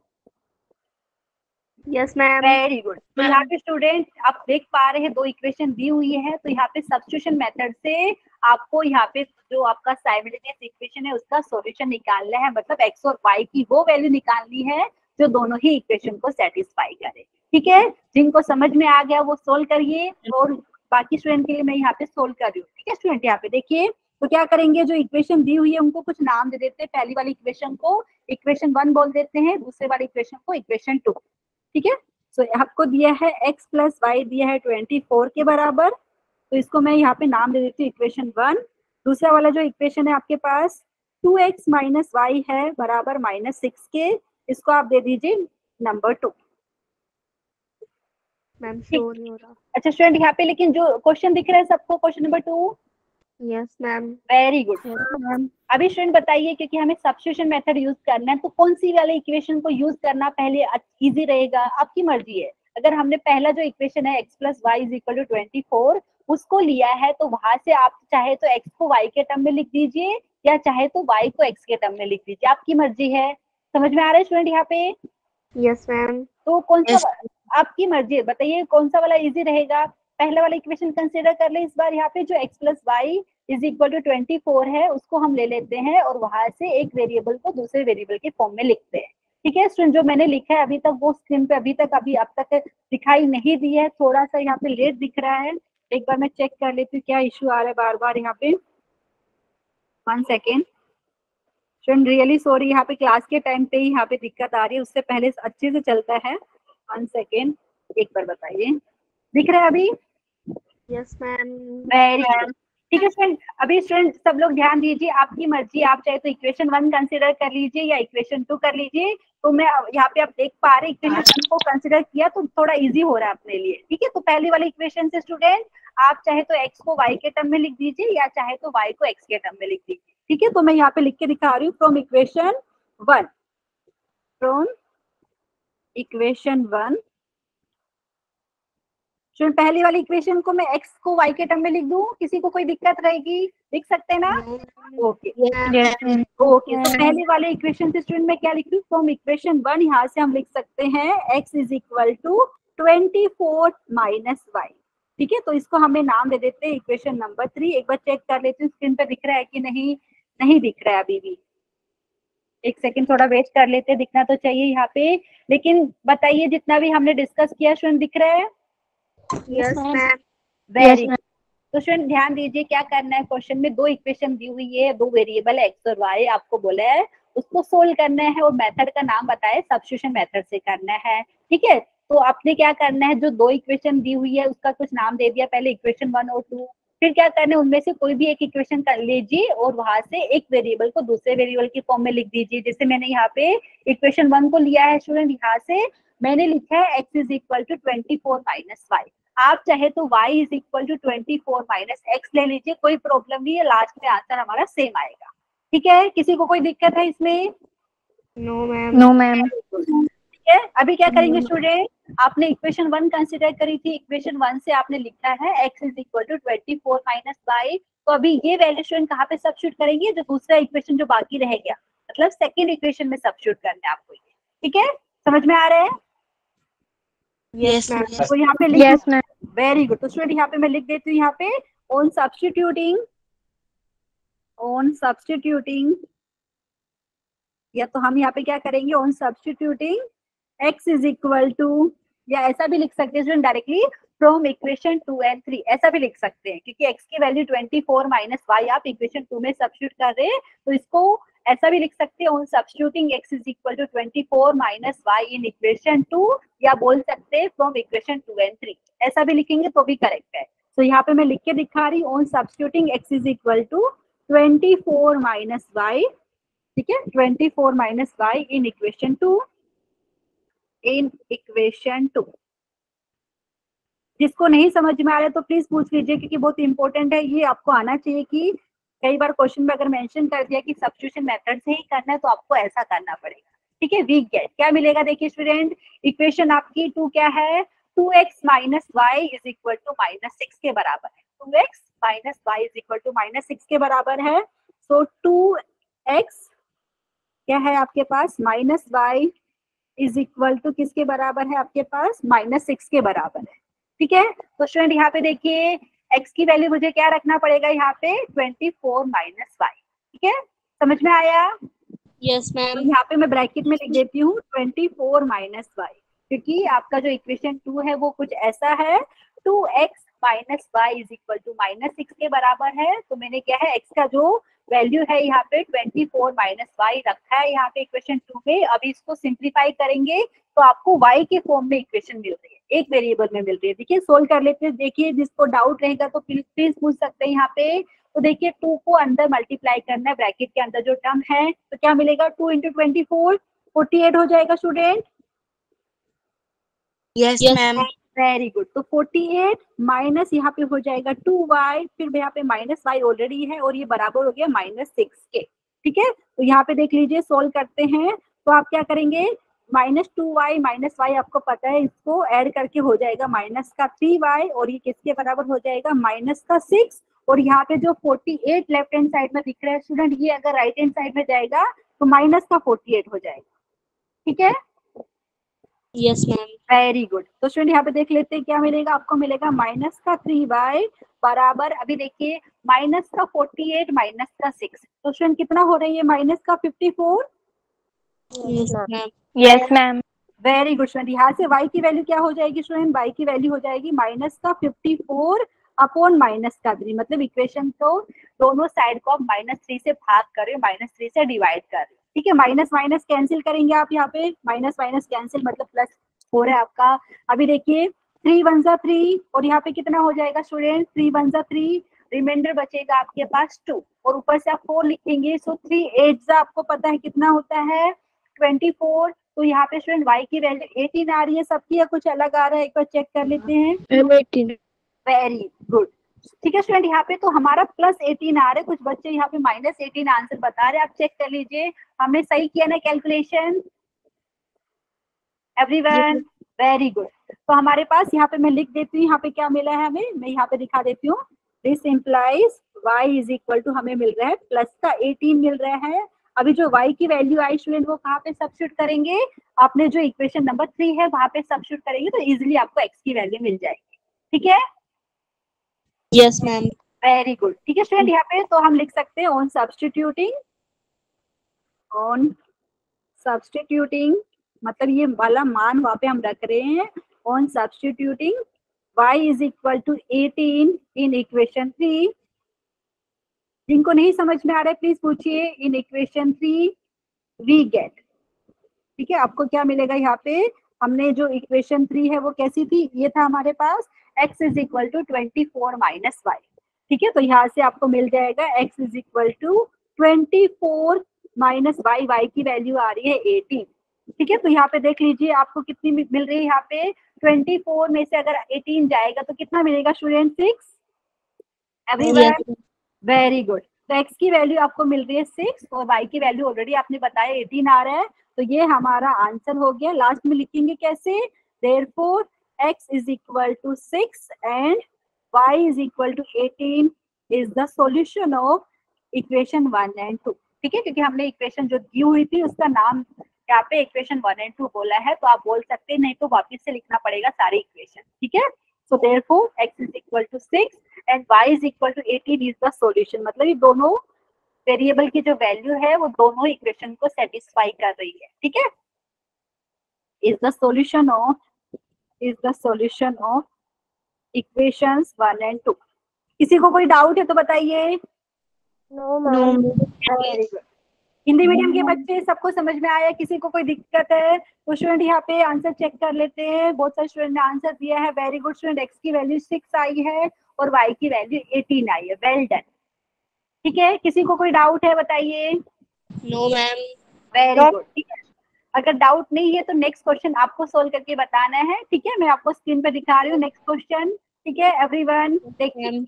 Yes ma'am. Very good. तो यहाँ पे स्टूडेंट आप देख पा रहे हैं 2 इक्वेशन दी हुई है, तो यहाँ पे सब्स्टिट्यूशन मेथड से आपको यहाँ पे जो आपका साइमल्टेनियस इक्वेशन है उसका सॉल्यूशन निकालना है, मतलब x और y की वो वैल्यू निकालनी है जो दोनों ही इक्वेशन को सेटिस्फाई करे। ठीक है, जिनको समझ में आ गया वो सोल्व करिए, और बाकी स्टूडेंट के लिए मैं यहाँ पे सोल्व कर रही हूँ। ठीक है स्टूडेंट, यहाँ पे देखिए, तो क्या करेंगे, जो इक्वेशन दी हुई है उनको कुछ नाम दे देते हैं। पहली वाली इक्वेशन को इक्वेशन 1 बोल देते हैं, दूसरे वाली इक्वेशन को इक्वेशन 2। ठीक है, तो आपको दिया है x प्लस वाई दिया है 24 के बराबर, तो इसको मैं यहाँ पे नाम दे देती हूँ इक्वेशन 1। दूसरा वाला जो इक्वेशन है आपके पास 2x माइनस वाई है बराबर -6 के, इसको आप दे दीजिए नंबर 2। मैम शो नहीं हो रहा। अच्छा स्टूडेंट, यहाँ पे लेकिन जो क्वेश्चन दिख रहा है सबको, question number 2। Yes ma'am. Very good. अभी स्टूडेंट बताइए, क्योंकि हमें सब्स्टिट्यूशन मेथड यूज करना है, तो कौन सी वाले इक्वेशन को यूज करना पहले इजी रहेगा? आपकी मर्जी है। अगर हमने पहला जो इक्वेशन है x plus y is equal to 24 उसको लिया है, तो वहां से आप चाहे तो x को y के टर्म में लिख दीजिए या चाहे तो y को x के टर्म में लिख दीजिए, आपकी मर्जी है। समझ में आ रहा है स्टूडेंट यहाँ पे? Yes ma'am. तो कौन सा आपकी मर्जी है, बताइए कौन सा वाला इजी रहेगा? पहला वाला इक्वेशन कंसीडर कर ले इस बार। यहाँ पे जो x plus y is equal to 24 है उसको हम ले लेते हैं और वहां से एक वेरिएबल को दूसरे वेरिएबल के फॉर्म में लिखते हैं। ठीक है स्टूडेंट, जो मैंने लिखा है अभी तक वो स्क्रीन पे अभी अब तक दिखाई नहीं दी है, थोड़ा सा यहाँ पे लेट दिख रहा है। एक बार मैं चेक कर लेती हूँ क्या इश्यू आ रहा है बार बार यहाँ पे। 1 सेकेंड स्टूडेंट, रियली सॉरी, यहाँ पे क्लास के टाइम पे ही यहाँ पे दिक्कत आ रही है, उससे पहले अच्छे से चलता है। 1 सेकेंड, एक बार बताइए, दिख रहा है अभी? Yes ma'am. Very good. ठीक है स्टूडेंट, अभी स्टूडेंट सब लोग ध्यान दीजिए, आपकी मर्जी, आप चाहे तो इक्वेशन 1 कंसीडर कर लीजिए या इक्वेशन 2 कर लीजिए। तो मैं यहाँ पे आप देख पा रहे इक्वेशन 1 को कंसीडर किया तो थोड़ा इजी हो रहा है अपने लिए। ठीक है, तो पहली वाली इक्वेशन से स्टूडेंट आप चाहे तो x को y के टर्म में लिख दीजिए या चाहे तो y को x के टर्म में लिख दीजिए। ठीक है, तो मैं यहाँ पे लिख के दिखा रही हूँ फ्रॉम इक्वेशन 1, फ्रॉम इक्वेशन 1। पहली वाली इक्वेशन को मैं x को y के टर्म में लिख दूं, किसी को कोई दिक्कत रहेगी? लिख सकते हैं ना? ओके ओके, तो पहले वाले इक्वेशन से स्टूडेंट मैं क्या लिख रही हूँ, फ्रॉम इक्वेशन 1 यहाँ से हम लिख सकते हैं x is equal to 24 minus y. ठीक है, तो इसको हमें नाम दे देते हैं इक्वेशन नंबर 3। एक बार चेक कर लेते हैं स्क्रीन पे दिख रहा है कि नहीं। नहीं दिख रहा है अभी भी, एक सेकंड थोड़ा वेट कर लेते हैं, दिखना तो चाहिए यहाँ पे। लेकिन बताइए जितना भी हमने डिस्कस किया स्टूडेंट दिख रहा है? Yes ma'am. Very good. तो स्टूडेंट ध्यान दीजिए क्या करना है, क्वेश्चन में 2 इक्वेशन दी हुई है, 2 वेरिएबल x और y आपको बोला है, उसको सोल्व करना है और मेथड का नाम बताए सब्स्टिट्यूशन मेथड से करना है। ठीक है, तो आपने क्या करना है, जो 2 इक्वेशन दी हुई है उसका कुछ नाम दे दिया, पहले इक्वेशन 1 और 2। फिर क्या करना है, उनमें से कोई भी एक इक्वेशन कर लीजिए और वहां से एक वेरिएबल को दूसरे वेरिएबल की फॉर्म में लिख दीजिए। जैसे मैंने यहाँ पे इक्वेशन 1 को लिया है स्टूडेंट, यहाँ से मैंने लिखा है x is equal to 24 minus y. आप चाहे तो y is equal to 24 minus x ले लीजिए, कोई प्रॉब्लम नहीं है, लास्ट में आंसर हमारा सेम आएगा। ठीक है, किसी को कोई दिक्कत है इसमें? No ma'am. No ma'am. है। अभी क्या करेंगे स्टूडेंट, आपने इक्वेशन 1 कंसिडर करी थी, इक्वेशन 1 से आपने लिखा है x is equal to 24 minus y। तो अभी ये वैल्यू स्टूडेंट कहाँ पे सब्स्टिट्यूट करेंगे, जो दूसरा इक्वेशन जो बाकी रह गया, मतलब सेकेंड इक्वेशन में सब्स्टिट्यूट करना है आपको ये, ठीक है, समझ में आ रहा है? Yes, ma'am. तो यहाँ पे लिख, Yes, ma'am. Very good. तो स्टूडेंट यहाँ पे मैं लिख देती हूँ, यहाँ पे ऑन सब्स्टिट्यूटिंग, या तो हम यहाँ पे क्या करेंगे, on substituting x is equal to, या ऐसा भी लिख सकते हैं डायरेक्टली फ्रॉम इक्वेशन 2 एंड 3, ऐसा भी लिख सकते हैं, क्योंकि x की वैल्यू 24 माइनस y आप इक्वेशन 2 में सब्स्टिट्यूट कर रहे हैं, तो इसको ऐसा भी लिख सकते हैं, on substituting x is equal to 24 minus y in equation 2, या बोल सकते हैं फ्रॉम इक्वेशन 2 एंड 3, ऐसा भी लिखेंगे तो भी करेक्ट है। तो यहाँ पे मैं लिख के दिखा रही हूँ, on substituting x is equal to 24 minus y, ठीक है, 24 माइनस y इन इक्वेशन 2, जिसको नहीं समझ में आ रहा है तो प्लीज पूछ लीजिए, क्योंकि बहुत इंपॉर्टेंट है, ये आपको आना चाहिए कि कई बार क्वेश्चन में अगर मेंशन कर दिया कि सब्स्टिट्यूशन मेथड से ही करना है तो आपको ऐसा करना पड़ेगा, ठीक है। वी गेट क्या मिलेगा, देखिए स्टूडेंट, इक्वेशन आपकी 2 क्या है, 2x minus Y is equal to -6 के बराबर है, 2x minus Y is equal to -6 के बराबर है। सो 2x क्या है आपके पास, minus Y is equal to किसके बराबर है आपके पास, -6 के बराबर है, ठीक है। तो स्टूडेंट यहाँ पे देखिए x की वैल्यू मुझे क्या रखना पड़ेगा, यहाँ पे 24 माइनस वाई, ठीक है, समझ में आया? Yes, ma'am. तो यहाँ पे मैं ब्रैकेट में लिख देती हूँ 24 माइनस वाई, क्योंकि आपका जो इक्वेशन 2 है वो कुछ ऐसा है, 2x minus Y is equal to -6 के बराबर है। तो मैंने क्या है, x का जो वैल्यू है यहाँ पे 24 माइनस वाई रखा है यहाँ पे इक्वेशन 2 में। अभी इसको सिंप्लीफाई करेंगे तो आपको y के फॉर्म में इक्वेशन मिल रही है, एक वेरिएबल में मिल रही है। देखिए सोल्व कर लेते हैं, देखिए जिसको डाउट रहेगा तो प्लीज पूछ सकते हैं यहाँ पे। तो देखिए 2 को अंदर मल्टीप्लाई करना है, ब्रैकेट के अंदर जो टर्म है, तो क्या मिलेगा, 2 इंटू 24 48 हो जाएगा student. Yes, ma'am. Very good. तो 48 माइनस यहाँ पे हो जाएगा 2y, फिर यहाँ पे माइनस y ऑलरेडी है और ये बराबर हो गया -6 के, ठीक है। तो यहाँ पे देख लीजिए, सोल्व करते हैं तो आप क्या करेंगे, -2y माइनस y आपको पता है, इसको ऐड करके हो जाएगा -3y, और ये किसके बराबर हो जाएगा, -6। और यहाँ पे जो 48 लेफ्ट हैंड साइड में दिख रहा है स्टूडेंट, ये अगर राइट हैंड साइड में जाएगा तो -48 हो जाएगा, ठीक है। Yes, ma'am. Very good. तो स्टूडेंट यहाँ पे देख लेते हैं क्या मिलेगा, आपको मिलेगा -3y बराबर, अभी देखिए -48 -6, तो स्टूडेंट कितना हो रही है, -54। Yes, ma'am. Yes, ma'am. Very good student. यहाँ से y की वैल्यू क्या हो जाएगी स्टूडेंट, y की वैल्यू हो जाएगी -54 अपॉन -3, मतलब इक्वेशन को दोनों साइड को आप -3 से भाग कर रहे हो, -3 से डिवाइड कर रहे हो, ठीक है। माइनस माइनस कैंसिल करेंगे आप, यहाँ पे माइनस माइनस कैंसिल मतलब प्लस हो रहा है आपका। अभी देखिए 3 1 जा 3, और यहाँ पे कितना हो जाएगा स्टूडेंट, 3 1 जा 3, रिमाइंडर बचेगा आपके पास 2, और ऊपर से आप 4 लिखेंगे। सो 3 8 जा आपको पता है कितना होता है, 24। तो यहाँ पे स्टूडेंट y की वैल्यू 18 आ रही है सबकी, या कुछ अलग आ रहा है, एक बार चेक कर लेते हैं। 18. वेरी गुड, ठीक है स्टूडेंट। यहाँ पे तो हमारा +18 आ रहा है, कुछ बच्चे यहाँ पे -18 आंसर बता रहे हैं, आप चेक कर लीजिए हमने सही किया ना कैलकुलेशन, एवरीवन। Very good. तो हमारे पास यहाँ पे मैं लिख देती हूँ, यहाँ पे क्या मिला है हमें, मैं यहाँ पे दिखा देती हूँ, this implies y is equal to, हमें मिल रहा है प्लस का 18 मिल रहा है। अभी जो y की वैल्यू आई स्टूडेंट, वो कहाँ पे सब्स्टिट्यूट करेंगे, आपने जो इक्वेशन नंबर 3 है वहां पे सब्स्टिट्यूट करेंगे तो इजिली आपको x की वैल्यू मिल जाएगी, ठीक है। Yes, ma'am. वेरी गुड, ठीक है स्टूडेंट। यहाँ पे तो हम लिख सकते हैं ऑन सब्स्टिट्यूटिंग, मतलब ये वाला मान वहां पे हम रख रहे हैं, on substituting y is equal to 18 in equation 3। जिनको नहीं समझ में आ रहा है प्लीज पूछिए, इन इक्वेशन 3 वी गेट, ठीक है। आपको क्या मिलेगा, यहाँ पे हमने जो इक्वेशन 3 है वो कैसी थी, ये था हमारे पास x is equal to 24 minus y, ठीक है। तो यहाँ से आपको मिल जाएगा x is equal to 24 minus y, y की वैल्यू आ रही है 18, ठीक है। तो यहाँ पे देख लीजिए आपको कितनी मिल रही है, यहाँ पे 24 में से अगर 18 जाएगा तो कितना मिलेगा स्टूडेंट, 6, एवरीवन। Very good. तो x की वैल्यू आपको मिल रही है 6 और y की वैल्यू ऑलरेडी आपने बताया 18 आ रहा है, तो ये हमारा आंसर हो गया। लास्ट में लिखेंगे कैसे, therefore x is equal to 6 and y is equal to 18 is the solution of equation 1 and 2। ठीक है, क्योंकि हमने इक्वेशन जो दी हुई थी उसका नाम यहाँ पे इक्वेशन 1 and 2 बोला है, तो आप बोल सकते हैं, नहीं तो वापिस से लिखना पड़ेगा सारे इक्वेशन। ठीक है, so therefore x is equal to 6 and y is equal to 18 is the solution। मतलब ये दोनों वेरिएबल की जो वैल्यू है वो दोनों इक्वेशन को सेटिस्फाई कर रही है। ठीक है, is the solution of equations 1 and 2। किसी को कोई डाउट है तो बताइए। No ma'am. Very good. Hindi medium के बच्चे सबको समझ में आया, किसी को कोई दिक्कत है तो स्टूडेंट यहाँ पे आंसर चेक कर लेते हैं। बहुत सारे स्टूडेंट ने आंसर दिया है, वेरी गुड स्टूडेंट। एक्स की वैल्यू 6 आई है और वाई की वैल्यू 18 आई है, वेल डन। ठीक है, किसी को कोई डाउट है बताइए। No ma'am. Very good. ठीक है, अगर डाउट नहीं है तो नेक्स्ट क्वेश्चन आपको सोल्व करके बताना है। ठीक है, मैं आपको स्क्रीन पे दिखा रही हूँ नेक्स्ट क्वेश्चन। ठीक है एवरीवन, देखिए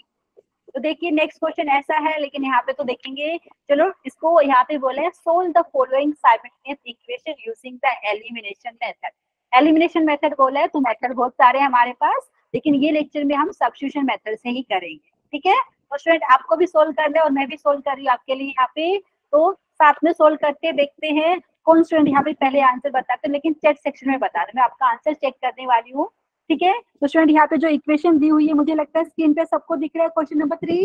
तो देखिए नेक्स्ट क्वेश्चन ऐसा है, लेकिन यहाँ पे तो देखेंगे, चलो इसको यहाँ पे बोले solve the following simultaneous equation using the elimination method. Elimination method बोला है तो मेथड बहुत सारे हैं हमारे पास, लेकिन ये लेक्चर में हम सब्स्टिट्यूशन मेथड से ही करेंगे। ठीक है, तो स्टूडेंट आपको भी सोल्व करना है और मैं भी सोल्व कर रही हूँ आपके लिए यहाँ पे, तो साथ में सोल्व करके देखते हैं कौन स्टूडेंट यहाँ पे पहले आंसर बताते हैं, लेकिन चैट सेक्शन में बता रहे, मैं आपका आंसर चेक करने वाली हूँ। ठीक है, तो स्टूडेंट यहाँ पे जो इक्वेशन दी हुई है मुझे लगता है स्क्रीन पे सबको दिख रहा है, question number 3।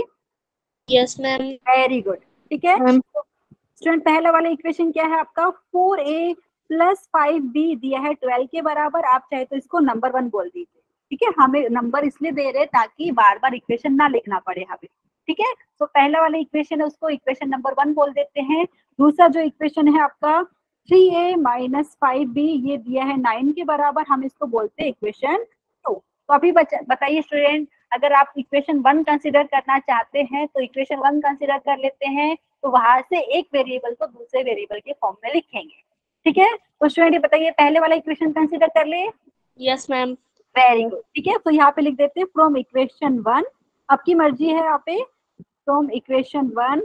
Yes ma'am. Very good. ठीक है, स्टूडेंट पहला वाला इक्वेशन क्या है आपका, 4a + 5b दिया है 12 के बराबर। आप चाहे तो इसको नंबर 1 बोल दीजिए। ठीक है, हमें नंबर इसलिए दे रहे ताकि बार बार इक्वेशन ना लिखना पड़े हमें। ठीक है, तो पहला वाला इक्वेशन है उसको इक्वेशन नंबर 1 बोल देते हैं। दूसरा जो इक्वेशन है आपका 3a - 5b ये दिया है 9 के बराबर, हम इसको बोलते हैं इक्वेशन 2। तो अभी बताइए स्टूडेंट, अगर आप इक्वेशन 1 कंसीडर करना चाहते हैं तो इक्वेशन 1 कंसीडर कर लेते हैं, तो वहां से एक वेरिएबल को दूसरे वेरिएबल के फॉर्म में लिखेंगे। ठीक है, तो स्टूडेंट बताइए पहले वाला इक्वेशन कंसीडर कर ले। Yes ma'am. Very good. ठीक है, तो यहाँ पे लिख देते हैं फ्रॉम इक्वेशन 1, आपकी मर्जी है यहाँ पे, फ्रॉम इक्वेशन 1।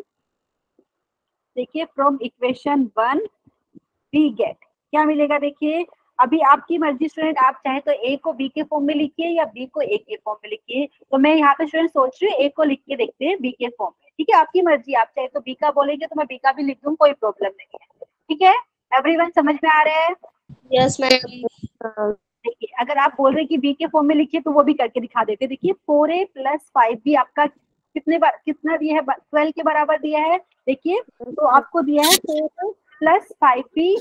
देखिए फ्रॉम इक्वेशन 1 वी गेट, क्या मिलेगा देखिए, अभी आपकी मर्जी स्टूडेंट, आप चाहे तो ए को बी के फॉर्म में लिखिए या बी को ए के फॉर्म में लिखिए। तो मैं यहाँ पे स्टूडेंट सोच रही हूँ ए को लिख के देखते हैं बी के फॉर्म में। ठीक है, आपकी मर्जी, आप चाहे तो बी का बोलेंगे तो मैं बी का भी लिख दूँ, कोई प्रॉब्लम नहीं है। ठीक है, एवरीवन समझ में आ रहा है। Yes ma'am. देखिए अगर आप बोल रहे हैं कि बी के फॉर्म में लिखिए तो वो भी करके दिखा देते। देखिए 4a + 5b आपका कितना दिया है, 12 के बराबर दिया है। देखिए तो आपको दिया है 4 + 5b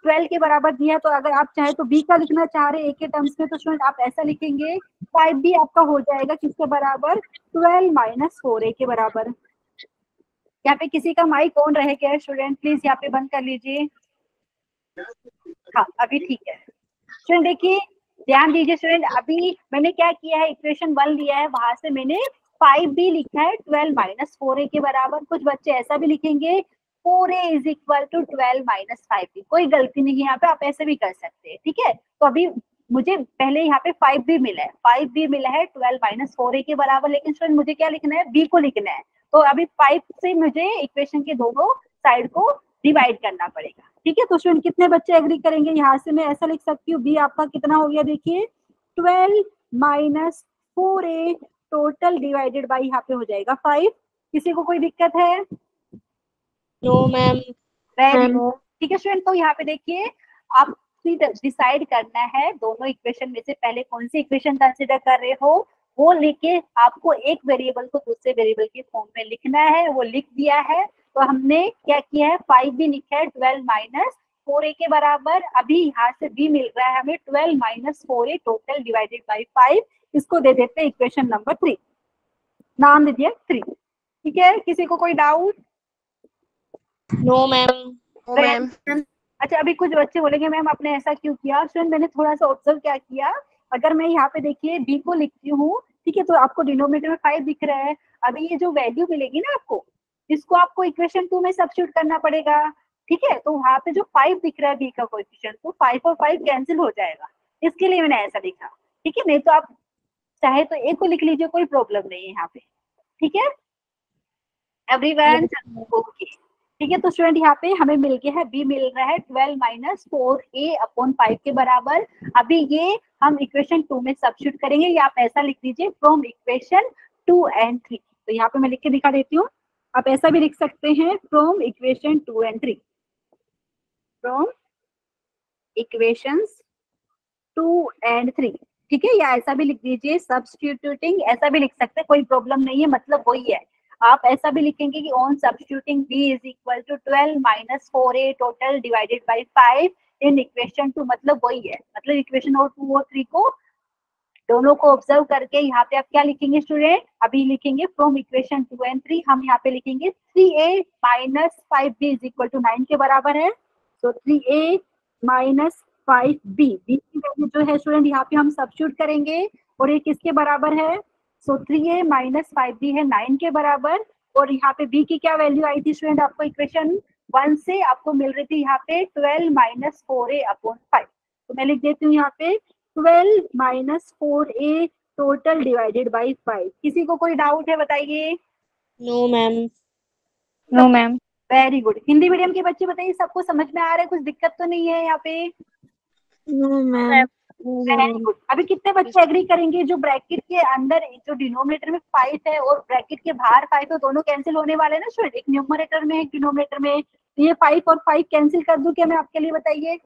12 के बराबर दिया है। तो अगर आप चाहे तो b का लिखना चाह रहे हैं a के टर्म्स में, तो स्टूडेंट आप ऐसा लिखेंगे 5b आपका हो जाएगा किसके बराबर, 12 - 4a के बराबर। यहाँ पे किसी का माइक ऑन रहे क्या स्टूडेंट, प्लीज यहाँ पे बंद कर लीजिए। हाँ अभी ठीक है। स्टूडेंट देखिए ध्यान दीजिए स्टूडेंट, अभी मैंने क्या किया है, इक्वेशन 1 लिया है, वहां से मैंने 5b लिखा है 12 - 4a के बराबर। कुछ बच्चे ऐसा भी लिखेंगे 4a = 12 - 5b, कोई गलती नहीं है यहाँ पे, आप ऐसे भी कर सकते हैं। ठीक है, तो अभी मुझे पहले यहाँ पे 5b मिला है, 5b मिला है 12 - 4a के बराबर, लेकिन स्टूडेंट मुझे क्या लिखना है, b को लिखना है। तो अभी 5 से मुझे इक्वेशन के दोनों साइड को डिवाइड करना पड़ेगा। ठीक है, तो स्टूडेंट कितने बच्चे एग्री करेंगे, यहाँ से मैं ऐसा लिख सकती हूँ बी आपका कितना हो गया, देखिए 12 - 4a टोटल डिवाइडेड बाई यहाँ पे हो जाएगा 5। किसी को कोई दिक्कत है। No ma'am. Very good. ठीक है स्टूडेंट, तो यहाँ पे देखिए आप डिसाइड करना है दोनों इक्वेशन में से पहले कौन सी इक्वेशन कंसिडर कर रहे हो, वो लेके आपको एक वेरिएबल को दूसरे वेरिएबल के फॉर्म में लिखना है। वो लिख दिया है, तो हमने क्या किया है, 5 भी लिखा है 12 - 4a के बराबर। अभी यहाँ से b मिल रहा है हमें 12 - 4a टोटल डिवाइडेड बाई 5, इसको दे देते हैं इक्वेशन नंबर 3, नाम दे दिया 3। ठीक है, किसी को कोई डाउट। No ma'am. अच्छा अभी कुछ बच्चे बोलेंगे मैम आपने ऐसा क्यों किया, स्टूडेंट मैंने थोड़ा सा ऑब्जर्व क्या किया, अगर मैं यहाँ पे देखिए b को लिखती हूँ, ठीक है, तो आपको डिनोमिनेटर में 5 दिख रहा है। अभी ये जो वैल्यू मिलेगी ना आपको, इसको आपको इक्वेशन 2 में सब्स्टिट्यूट करना पड़ेगा। ठीक है, तो वहां पे जो 5 दिख रहा है b का कोएफिशिएंट, तो 5 और 5 कैंसिल हो जाएगा, इसके लिए मैंने ऐसा लिखा। ठीक है, नहीं तो आप चाहे तो a को लिख लीजिए, कोई प्रॉब्लम नहीं है यहाँ पे। ठीक है, एवरीवन ओके, ठीक है। तो स्टूडेंट यहाँ पे हमें मिल गया है, बी मिल रहा है 12 माइनस 4a/5 के बराबर। अभी ये हम इक्वेशन 2 में सब्स्टिट्यूट करेंगे, या आप ऐसा लिख दीजिए फ्रॉम इक्वेशन 2 एंड 3। तो यहाँ पे मैं लिख के दिखा देती हूँ, आप ऐसा भी लिख सकते हैं from equation 2 and 3, from equations 2 and 3, ठीक है। या ऐसा भी लिख दीजिए सब्स्टिट्यूटिंग, ऐसा भी लिख सकते हैं, कोई प्रॉब्लम नहीं है, मतलब वही है। आप ऐसा भी लिखेंगे कि on substituting b is equal to 12 minus 4a total divided by 5 in equation 2, मतलब वही है। मतलब इक्वेशन और 2 और 3 को दोनों को ऑब्जर्व करके यहाँ पे आप क्या लिखेंगे स्टूडेंट, अभी लिखेंगे फ्रॉम इक्वेशन 2 एंड 3, हम यहाँ पे लिखेंगे 3a minus 5b is equal to 9 के बराबर है। तो 3a माइनस 5b, b की वैल्यू जो है स्टूडेंट यहाँ पे हम सब्स्टिट्यूट करेंगे, और ये किसके बराबर है, सो 3a माइनस 5b है 9 के बराबर। और यहाँ पे b की क्या वैल्यू आई थी स्टूडेंट, आपको इक्वेशन 1 से आपको मिल रही थी यहाँ पे 12 माइनस 4a/5। तो मैं लिख देती हूँ यहाँ पे 12 minus 4a total divided by 5। किसी को कोई डाउट है बताइए? No ma'am. No ma'am. Very good. Hindi medium के बच्चे बताइए, सबको समझ में आ रहा है, कुछ दिक्कत तो नहीं है यहाँ पे? No ma'am. Very good. अभी कितने बच्चे एग्री करेंगे जो ब्रैकेट के अंदर जो डिनोमिनेटर में 5 है और ब्रैकेट के बाहर 5 है, दोनों कैंसिल होने वाले हैं ना स्टूडेंट, एक न्यूमरेटर में एक डिनोमिनेटर में। तो ये 5 और 5 कैंसिल कर दूं क्या मैं आपके लिए, बताइए?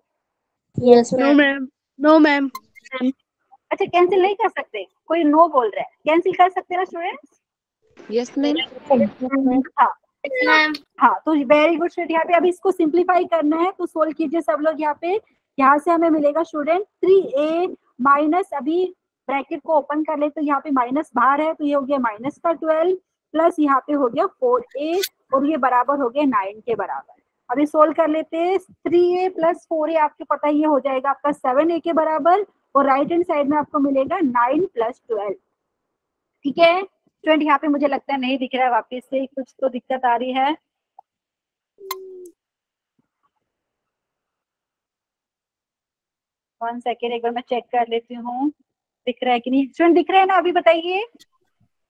Yes ma'am. No ma'am. अच्छा, कैंसिल नहीं कर सकते? कोई नो बोल रहा है, कैंसिल कर सकते हैं ना स्टूडेंट्स? Yes ma'am. हाँ हाँ, तो वेरी गुड स्टूडेंट। यहाँ पे अभी इसको सिंप्लीफाई करना है, तो सोल्व कीजिए सब लोग। यहाँ पे यहाँ से हमें मिलेगा स्टूडेंट 3a माइनस, अभी ब्रैकेट को ओपन कर ले तो यहाँ पे माइनस बाहर है, तो ये हो गया माइनस का 12 प्लस यहाँ पे हो गया 4a, और ये बराबर हो गया 9 के बराबर। अभी सोल्व कर लेते हैं। 3a प्लस 4a आपको पता ही हो जाएगा आपका 7a के बराबर, और राइट हैंड साइड में आपको मिलेगा 9 प्लस 12, ठीक है स्टूडेंट। यहाँ पे मुझे लगता है नहीं दिख रहा है, वापस से कुछ तो दिक्कत आ रही है। वन सेकेंड, एक बार मैं चेक कर लेती हूँ दिख रहा है कि नहीं। स्टूडेंट दिख रहा है ना, अभी बताइए?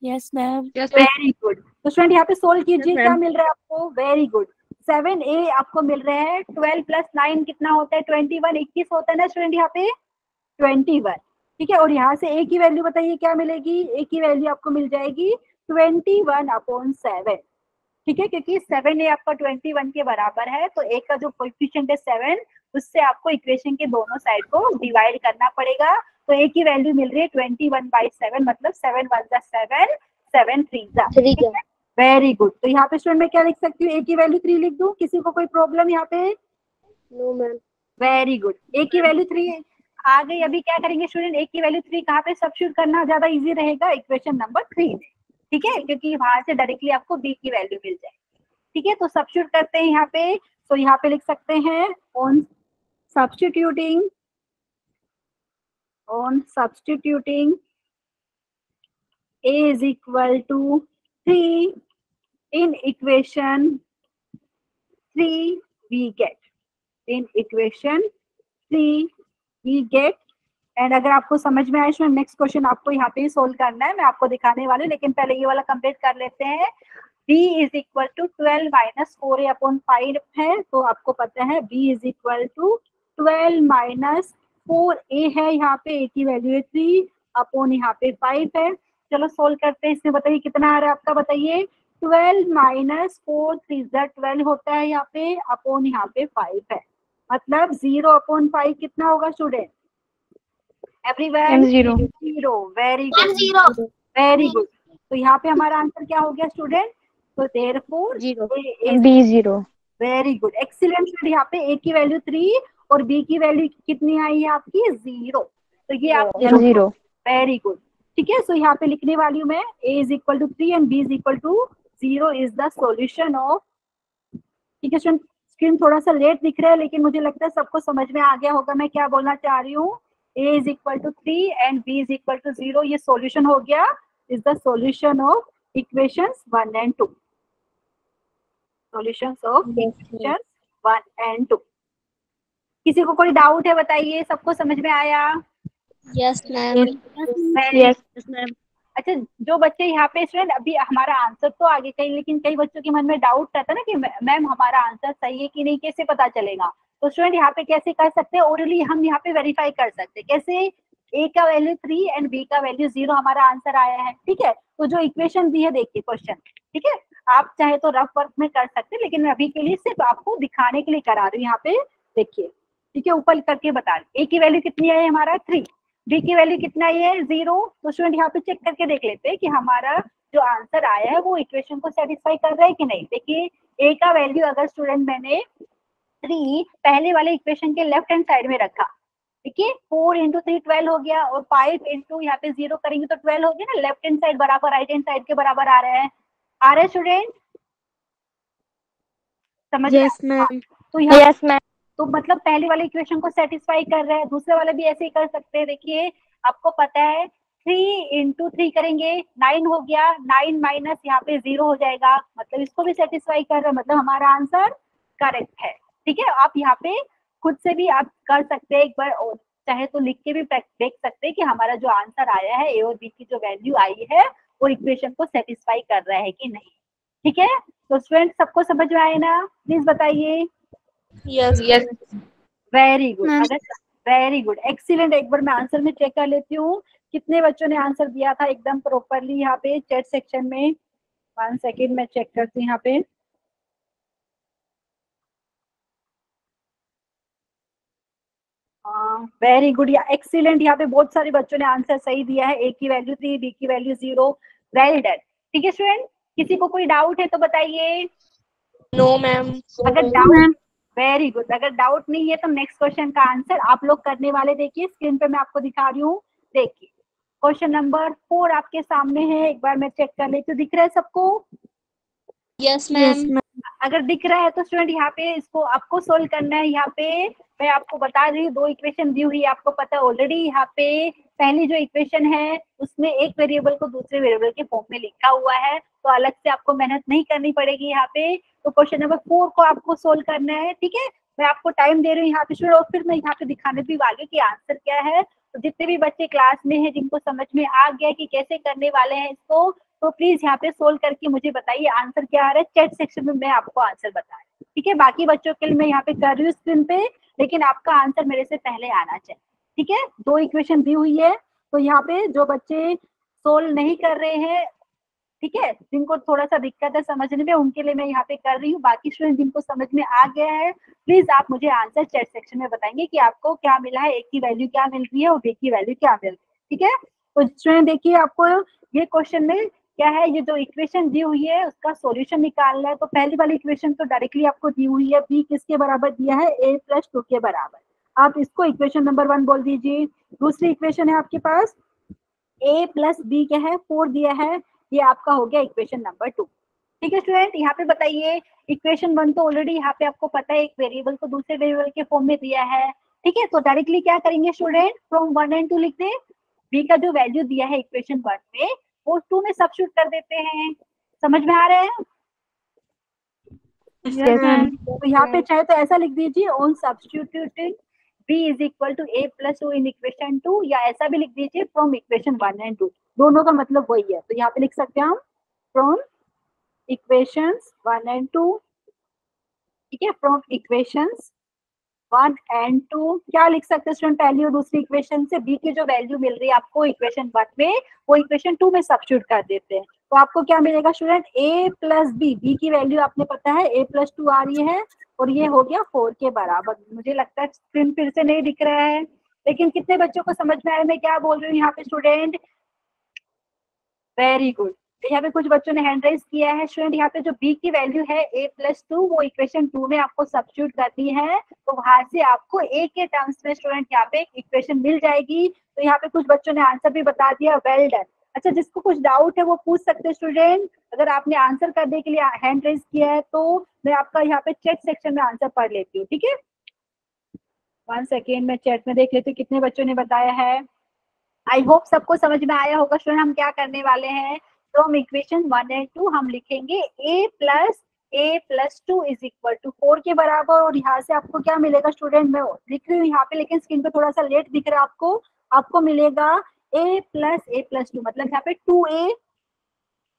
Yes ma'am. Very good. तो स्टूडेंट यहाँ पे सोल्व कीजिए, Yes, क्या ma'am. मिल रहा है आपको? Very good. 7a आपको मिल रहा है, 12 प्लस 9 कितना होता है? 21, 21 होता है ना स्टूडेंट यहाँ पे, 21, ठीक है। और यहाँ से a की वैल्यू बताइए क्या मिलेगी? a की वैल्यू आपको मिल जाएगी 21/7, ठीक है, क्योंकि 7a आपका 21 के बराबर है, तो a का जो कोएफिशिएंट है 7, उससे आपको इक्वेशन के दोनों साइड को डिवाइड करना पड़ेगा। तो a की वैल्यू मिल रही है 21/7, मतलब 7 1 जा 7, 7 3 जा, ठीक है। Very good. तो यहाँ पे स्टूडेंट मैं क्या लिख सकती हूँ? a की वैल्यू 3 लिख दूं, किसी को कोई प्रॉब्लम यहाँ पे? No ma'am. Very good. a की वैल्यू 3 आ गई। अभी क्या करेंगे स्टूडेंट, a की वैल्यू 3 कहाँ पे सब्स्टिट्यूट करना ज्यादा इजी रहेगा? इक्वेशन नंबर 3 में, ठीक है, क्योंकि वहां से डायरेक्टली आपको b की वैल्यू मिल जाएगी, ठीक है। तो सब्स्टिट्यूट करते हैं यहाँ पे। तो यहाँ पे लिख सकते हैं on substituting a is equal to 3 in equation 3 we get, in equation 3 we get। And अगर आपको समझ में आए तो नेक्स्ट क्वेश्चन आपको यहाँ पे ही सोल्व करना है, मैं आपको दिखाने वाली हूँ, लेकिन पहले ये वाला कंप्लीट कर लेते हैं। b is equal to 12 minus 4a/5 है, तो आपको पता है b is equal to 12 minus 4a है, यहाँ पे a की वैल्यू है 3 अपॉन यहाँ पे 5 है। चलो सोल्व करते हैं, इसमें बताइए कितना आ रहा है आपका, बताइए। 12 माइनस 4 3 12 होता है यहाँ पे, अपॉन यहाँ पे 5 है, मतलब 0/5 कितना होगा student? Everyone 0। Very good, very good. तो यहाँ पे हमारा आंसर क्या हो गया स्टूडेंट? तो therefore be 0। Very good, excellent. यहाँ पे a की वैल्यू 3 और b की वैल्यू कितनी आई है आपकी? 0। तो ये आप 0। वेरी गुड, ठीक है। सो यहाँ पे लिखने वाली हूँ मैं a is equal to 3 and b is equal to 0 is the solution of, ठीक है। स्क्रीन थोड़ा सा लेट दिख रहा है, लेकिन मुझे लगता है सबको समझ में आ गया होगा मैं क्या बोलना चाह रही हूँ। a is equal to 3 and b is equal to 0, ये सॉल्यूशन हो गया, is the solution of equations 1 and 2, solutions of equations 1 and 2। किसी को कोई डाउट है बताइए, सबको समझ में आया? Yes ma'am. अच्छा अच्छा, जो बच्चे यहाँ पे स्टूडेंट अभी हमारा आंसर तो आगे कहीं, लेकिन कई बच्चों के मन में डाउट रहता है ना कि मैम हमारा आंसर सही है कि नहीं, कैसे पता चलेगा? तो स्टूडेंट यहाँ पे कैसे कर सकते हैं, ओरली हम यहाँ पे वेरीफाई कर सकते हैं। कैसे? ए का वैल्यू 3 एंड बी का वैल्यू 0 हमारा आंसर आया है, ठीक है। तो जो इक्वेशन दी है देखिए क्वेश्चन, ठीक है, आप चाहे तो रफ वर्क में कर सकते हैं, लेकिन मैं अभी के लिए सिर्फ आपको दिखाने के लिए करा रही हूँ। यहाँ पे देखिए, ठीक है, ऊपर करके बता रही। ए की वैल्यू कितनी है हमारा 3, बी की वैल्यू कितना है 0। तो स्टूडेंट यहाँ पे चेक करके देख लेते हैं कि हमारा जो आंसर आया है वो इक्वेशन को सेटिस्फाई कर रहा है कि नहीं। देखिए ए का वैल्यू अगर स्टूडेंट मैंने 3 पहले वाले इक्वेशन के लेफ्ट हैंड साइड में रखा, देखिए 4 इंटू 3 12 हो गया, और 5 इंटू यहाँ पे 0 करेंगे तो 12 हो गया ना। लेफ्ट हैंड साइड बराबर राइट हैंड साइड के बराबर आ रहा है, स्टूडेंट समझ में? Yes ma'am. तो यहाँ यस मैम। तो मतलब पहले वाले इक्वेशन को सेटिस्फाई कर रहा है, दूसरे वाले भी ऐसे ही कर सकते हैं। देखिए आपको पता है 3 इंटू 3 करेंगे 9 हो गया, 9 माइनस यहाँ पे 0 हो जाएगा, मतलब इसको भी सेटिस्फाई कर रहा है, मतलब हमारा आंसर करेक्ट है, ठीक है। आप यहाँ पे खुद से भी आप कर सकते हैं एक बार, और चाहे तो लिख के भी देख सकते हैं कि हमारा जो आंसर आया है ए और बी की जो वैल्यू आई है वो इक्वेशन को सेटिस्फाई कर रहा है कि नहीं, ठीक है। तो स्टूडेंट सबको समझ में आए ना, प्लीज बताइए। यस यस वेरी गुड, अगर वेरी गुड, एक्सीलेंट। एक बार मैं आंसर में चेक कर लेती हूँ कितने बच्चों ने आंसर दिया था एकदम प्रॉपरली यहाँ पे चैट सेक्शन में। 1 सेकेंड मैं चेक करती हूँ यहाँ पे। वेरी गुड या एक्सीलेंट, यहाँ पे बहुत सारे बच्चों ने आंसर सही दिया है। ए की वैल्यू 3, बी की वैल्यू 0, वेल डन, ठीक है स्टूडेंट। किसी को कोई डाउट है तो बताइए। No ma'am. अगर डाउट, वेरी गुड, अगर डाउट नहीं है तो नेक्स्ट क्वेश्चन का आंसर आप लोग करने वाले, देखिए स्क्रीन पे मैं आपको दिखा रही हूँ। देखिए क्वेश्चन नंबर 4 आपके सामने है, एक बार मैं चेक कर लेती हूँ, दिख रहा है सबको? Yes ma'am. अगर दिख रहा है तो स्टूडेंट यहाँ पे इसको आपको सोल्व करना है। यहाँ पे मैं आपको बता रही हूँ 2 इक्वेशन दी हुई है, आपको पता है ऑलरेडी। यहाँ पे पहली जो इक्वेशन है उसमें एक वेरिएबल को दूसरे वेरिएबल के फॉर्म में लिखा हुआ है, तो अलग से आपको मेहनत नहीं करनी पड़ेगी यहाँ पे। तो क्वेश्चन नंबर 4 को आपको सोल्व करना है, ठीक है। मैं आपको टाइम दे रही हूँ यहाँ पे स्टूडेंट, और फिर मैं यहाँ पे दिखाने भी वाली कि आंसर क्या है। तो जितने भी बच्चे क्लास में हैं जिनको समझ में आ गया कि कैसे करने वाले हैं इसको, तो प्लीज यहाँ पे सोल्व करके मुझे बताइए आंसर क्या आ रहा है। चैट सेक्शन में मैं आपको आंसर बता रही हूँ, ठीक है। बाकी बच्चों के लिए मैं यहाँ पे कर रही हूँ स्क्रीन पे, लेकिन आपका आंसर मेरे से पहले आना चाहिए, ठीक है। 2 इक्वेशन दी हुई है, तो यहाँ पे जो बच्चे सोल्व नहीं कर रहे हैं, ठीक है, जिनको थोड़ा सा दिक्कत है समझने में, उनके लिए मैं यहाँ पे कर रही हूँ। बाकी स्टूडेंट जिनको समझ में आ गया है, प्लीज आप मुझे आंसर चैट सेक्शन में बताएंगे कि आपको क्या मिला है, ए की वैल्यू क्या मिल रही है और बी की वैल्यू क्या मिल रही है, ठीक है। तो स्टूडेंट देखिए आपको ये क्वेश्चन में क्या है, ये जो इक्वेशन दी हुई है उसका सॉल्यूशन निकालना है। तो पहली वाली इक्वेशन तो डायरेक्टली आपको दी हुई है, बी किसके बराबर दिया है, a + 2 के बराबर, आप इसको इक्वेशन नंबर 1 बोल दीजिए। दूसरी इक्वेशन है आपके पास a + b क्या है 4 दिया है, ये आपका हो गया इक्वेशन नंबर 2, ठीक है स्टूडेंट। यहाँ पे बताइए इक्वेशन 1 तो ऑलरेडी यहाँ पे आपको पता है एक वेरिएबल को दूसरे वेरिएबल के फॉर्म में दिया है, ठीक है। तो डायरेक्टली क्या करेंगे स्टूडेंट, फ्रॉम 1 एंड 2 लिख दे, बी का जो वैल्यू दिया है इक्वेशन 1 में वो 2 में सब्स्टिट्यूट कर देते हैं। समझ में आ रहा है? Yes ma'am. तो यहाँ पे चाहे तो ऐसा लिख दीजिए, on substituting b is equal to a + 2 in equation 2, या ऐसा भी लिख दीजिए फ्रॉम इक्वेशन 1 एंड 2, दोनों का मतलब वही है। तो यहाँ पे लिख सकते हैं हम फ्रॉम इक्वेशंस 1 एंड 2, ठीक है, फ्रॉम इक्वेशंस 1 एंड 2 क्या लिख सकते हैं स्टूडेंट, पहली और दूसरी इक्वेशन से b की जो वैल्यू मिल रही है आपको इक्वेशन 1 में, वो इक्वेशन 2 में सब्स्टिट्यूट कर देते हैं। तो आपको क्या मिलेगा स्टूडेंट, a + b की वैल्यू आपने पता है a + 2 आ रही है, और ये हो गया 4 के बराबर। मुझे लगता है स्क्रीन फिर से नहीं दिख रहा है, लेकिन कितने बच्चों को समझ में आया मैं क्या बोल रही हूँ यहाँ पे स्टूडेंट? Very good. यहाँ पे कुछ बच्चों ने हैंड रेज किया है स्टूडेंट। यहाँ पे जो b की वैल्यू है a + 2 वो इक्वेशन 2 में आपको सब्स्टिट्यूट करनी है, तो वहां से आपको a के टर्म्स में स्टूडेंट यहाँ पे इक्वेशन मिल जाएगी। तो यहाँ पे कुछ बच्चों ने आंसर भी बता दिया, वेल डन। अच्छा, जिसको कुछ डाउट है वो पूछ सकते हैं स्टूडेंट। अगर आपने आंसर करने के लिए हैंड रेज किया है तो मैं आपका यहाँ पे चैट सेक्शन में आंसर पढ़ लेती हूँ, ठीक है। 1 सेकेंड मैं चैट में देख लेती हूँ कितने बच्चों ने बताया है। आई होप सबको समझ में आया होगा स्टूडेंट हम क्या करने वाले हैं। तो हम इक्वेशन 1 एंड 2 हम लिखेंगे a + 2 इज इक्वल टू 4 के बराबर, और यहाँ से आपको क्या मिलेगा स्टूडेंट, मैं लिख रही हूँ यहाँ पे लेकिन स्क्रीन पे थोड़ा सा लेट दिख रहा है आपको मिलेगा a प्लस टू, मतलब यहाँ पे 2a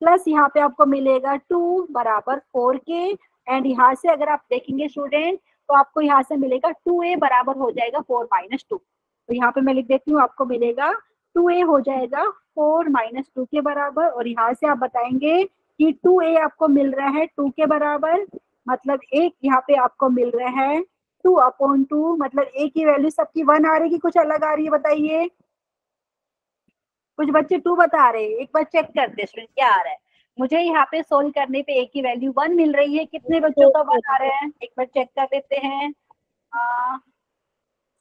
प्लस यहाँ पे आपको मिलेगा 2 बराबर 4k। एंड यहाँ से अगर आप देखेंगे स्टूडेंट तो आपको यहाँ से मिलेगा 2a बराबर हो जाएगा 4 माइनस 2। तो यहाँ पे मैं लिख देती हूँ, आपको मिलेगा 2a हो जाएगा 4 माइनस 2 के बराबर। और यहाँ से आप बताएंगे कि 2a आपको मिल रहा है 2 के बराबर, मतलब एक यहाँ पे आपको मिल रहा है 2/2, मतलब a की वैल्यू सबकी 1 आ रही है कि कुछ अलग आ रही है बताइए। कुछ बच्चे 2 बता रहे हैं, एक बार चेक करते स्टूडेंट क्या आ रहा है। मुझे यहाँ पे सोल्व करने पे a की वैल्यू 1 मिल रही है, कितने बच्चों का 1 आ रहा है एक बार चेक कर देते हैं।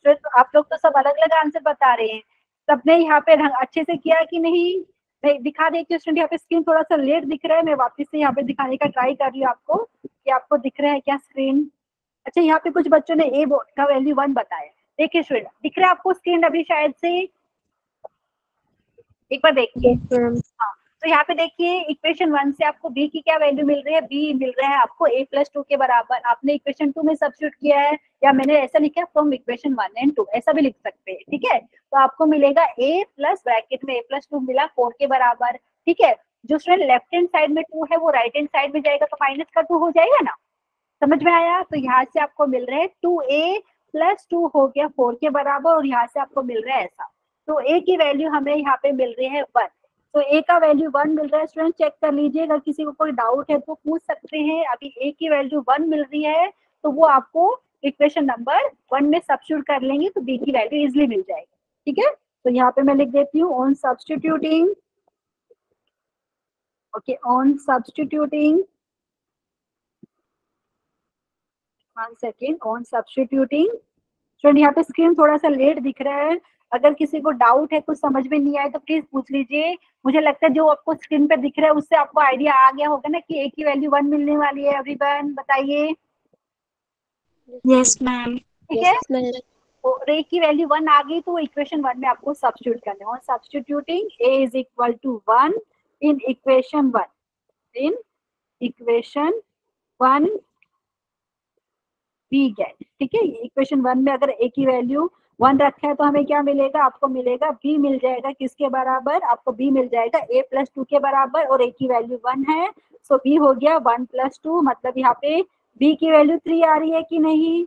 तो आप लोग तो सब अलग अलग आंसर बता रहे हैं, सबने यहाँ पे अच्छे से किया कि नहीं? मैं दिखा देती हूँ स्टूडेंट, यहाँ पे स्क्रीन थोड़ा सा लेट दिख रहा है, मैं वापस से यहाँ पे दिखाने का ट्राई कर रही हूँ आपको कि आपको दिख रहा है क्या स्क्रीन। अच्छा, यहाँ पे कुछ बच्चों ने a का वैल्यू 1 बताया, देखिए स्टूडेंट दिख रहा है आपको स्क्रीन अभी शायद से, एक बार देखिए। हाँ, तो यहाँ पे देखिए इक्वेशन 1 से आपको b की क्या वैल्यू मिल रही है, b मिल रहा है आपको a प्लस 2 के बराबर। आपने इक्वेशन 2 में सब्स्टिट्यूट किया है, या मैंने ऐसा लिखा है फ्रॉम इक्वेशन 1 एंड 2, ऐसा भी लिख सकते हैं, ठीक है। तो आपको मिलेगा a प्लस ब्रैकेट में a प्लस 2 मिला 4 के बराबर, ठीक है। जो स्टूडेंट लेफ्ट हैंड साइड में 2 है वो राइट हैंड साइड में जाएगा तो माइनस का 2 हो जाएगा ना, समझ में आया। तो यहाँ से आपको मिल रहा है 2a प्लस 2 हो गया 4 के बराबर, और यहाँ से आपको मिल रहा है ऐसा। तो a की वैल्यू हमें यहाँ पे मिल रही है 1, तो a का वैल्यू 1 मिल रहा है। स्टूडेंट चेक कर लीजिए, अगर किसी को कोई डाउट है तो पूछ सकते हैं। अभी a की वैल्यू 1 मिल रही है तो वो आपको इक्वेशन नंबर 1 में सब्स्टिट्यूट कर लेंगे तो b की वैल्यू इजिली मिल जाएगी, ठीक है। तो यहाँ पे मैं लिख देती हूँ on substituting, okay, on substituting, 1 second, on substituting. Student यहाँ पे स्क्रीन थोड़ा सा लेट दिख रहा है, अगर किसी को डाउट है, कुछ समझ में नहीं आए तो प्लीज पूछ लीजिए। मुझे लगता है जो आपको स्क्रीन पे दिख रहा है उससे आपको आइडिया आ गया होगा ना कि a की वैल्यू 1 मिलने वाली है। एवरीवन बताइए। Yes ma'am. ठीक है, तो a की वैल्यू 1 आ गई तो इक्वेशन 1 में आपको सब्स्टिट्यूट करना है। Substituting a is equal to 1 in equation 1, in equation 1 we get, ठीक है। इक्वेशन 1 में अगर a की वैल्यू 1 रखा है तो हमें क्या मिलेगा, आपको मिलेगा b मिल जाएगा किसके बराबर, आपको b मिल जाएगा a प्लस 2 के बराबर, और a की वैल्यू 1 है, सो b हो गया 1 प्लस 2, मतलब यहाँ पे b की वैल्यू 3 आ रही है कि नहीं?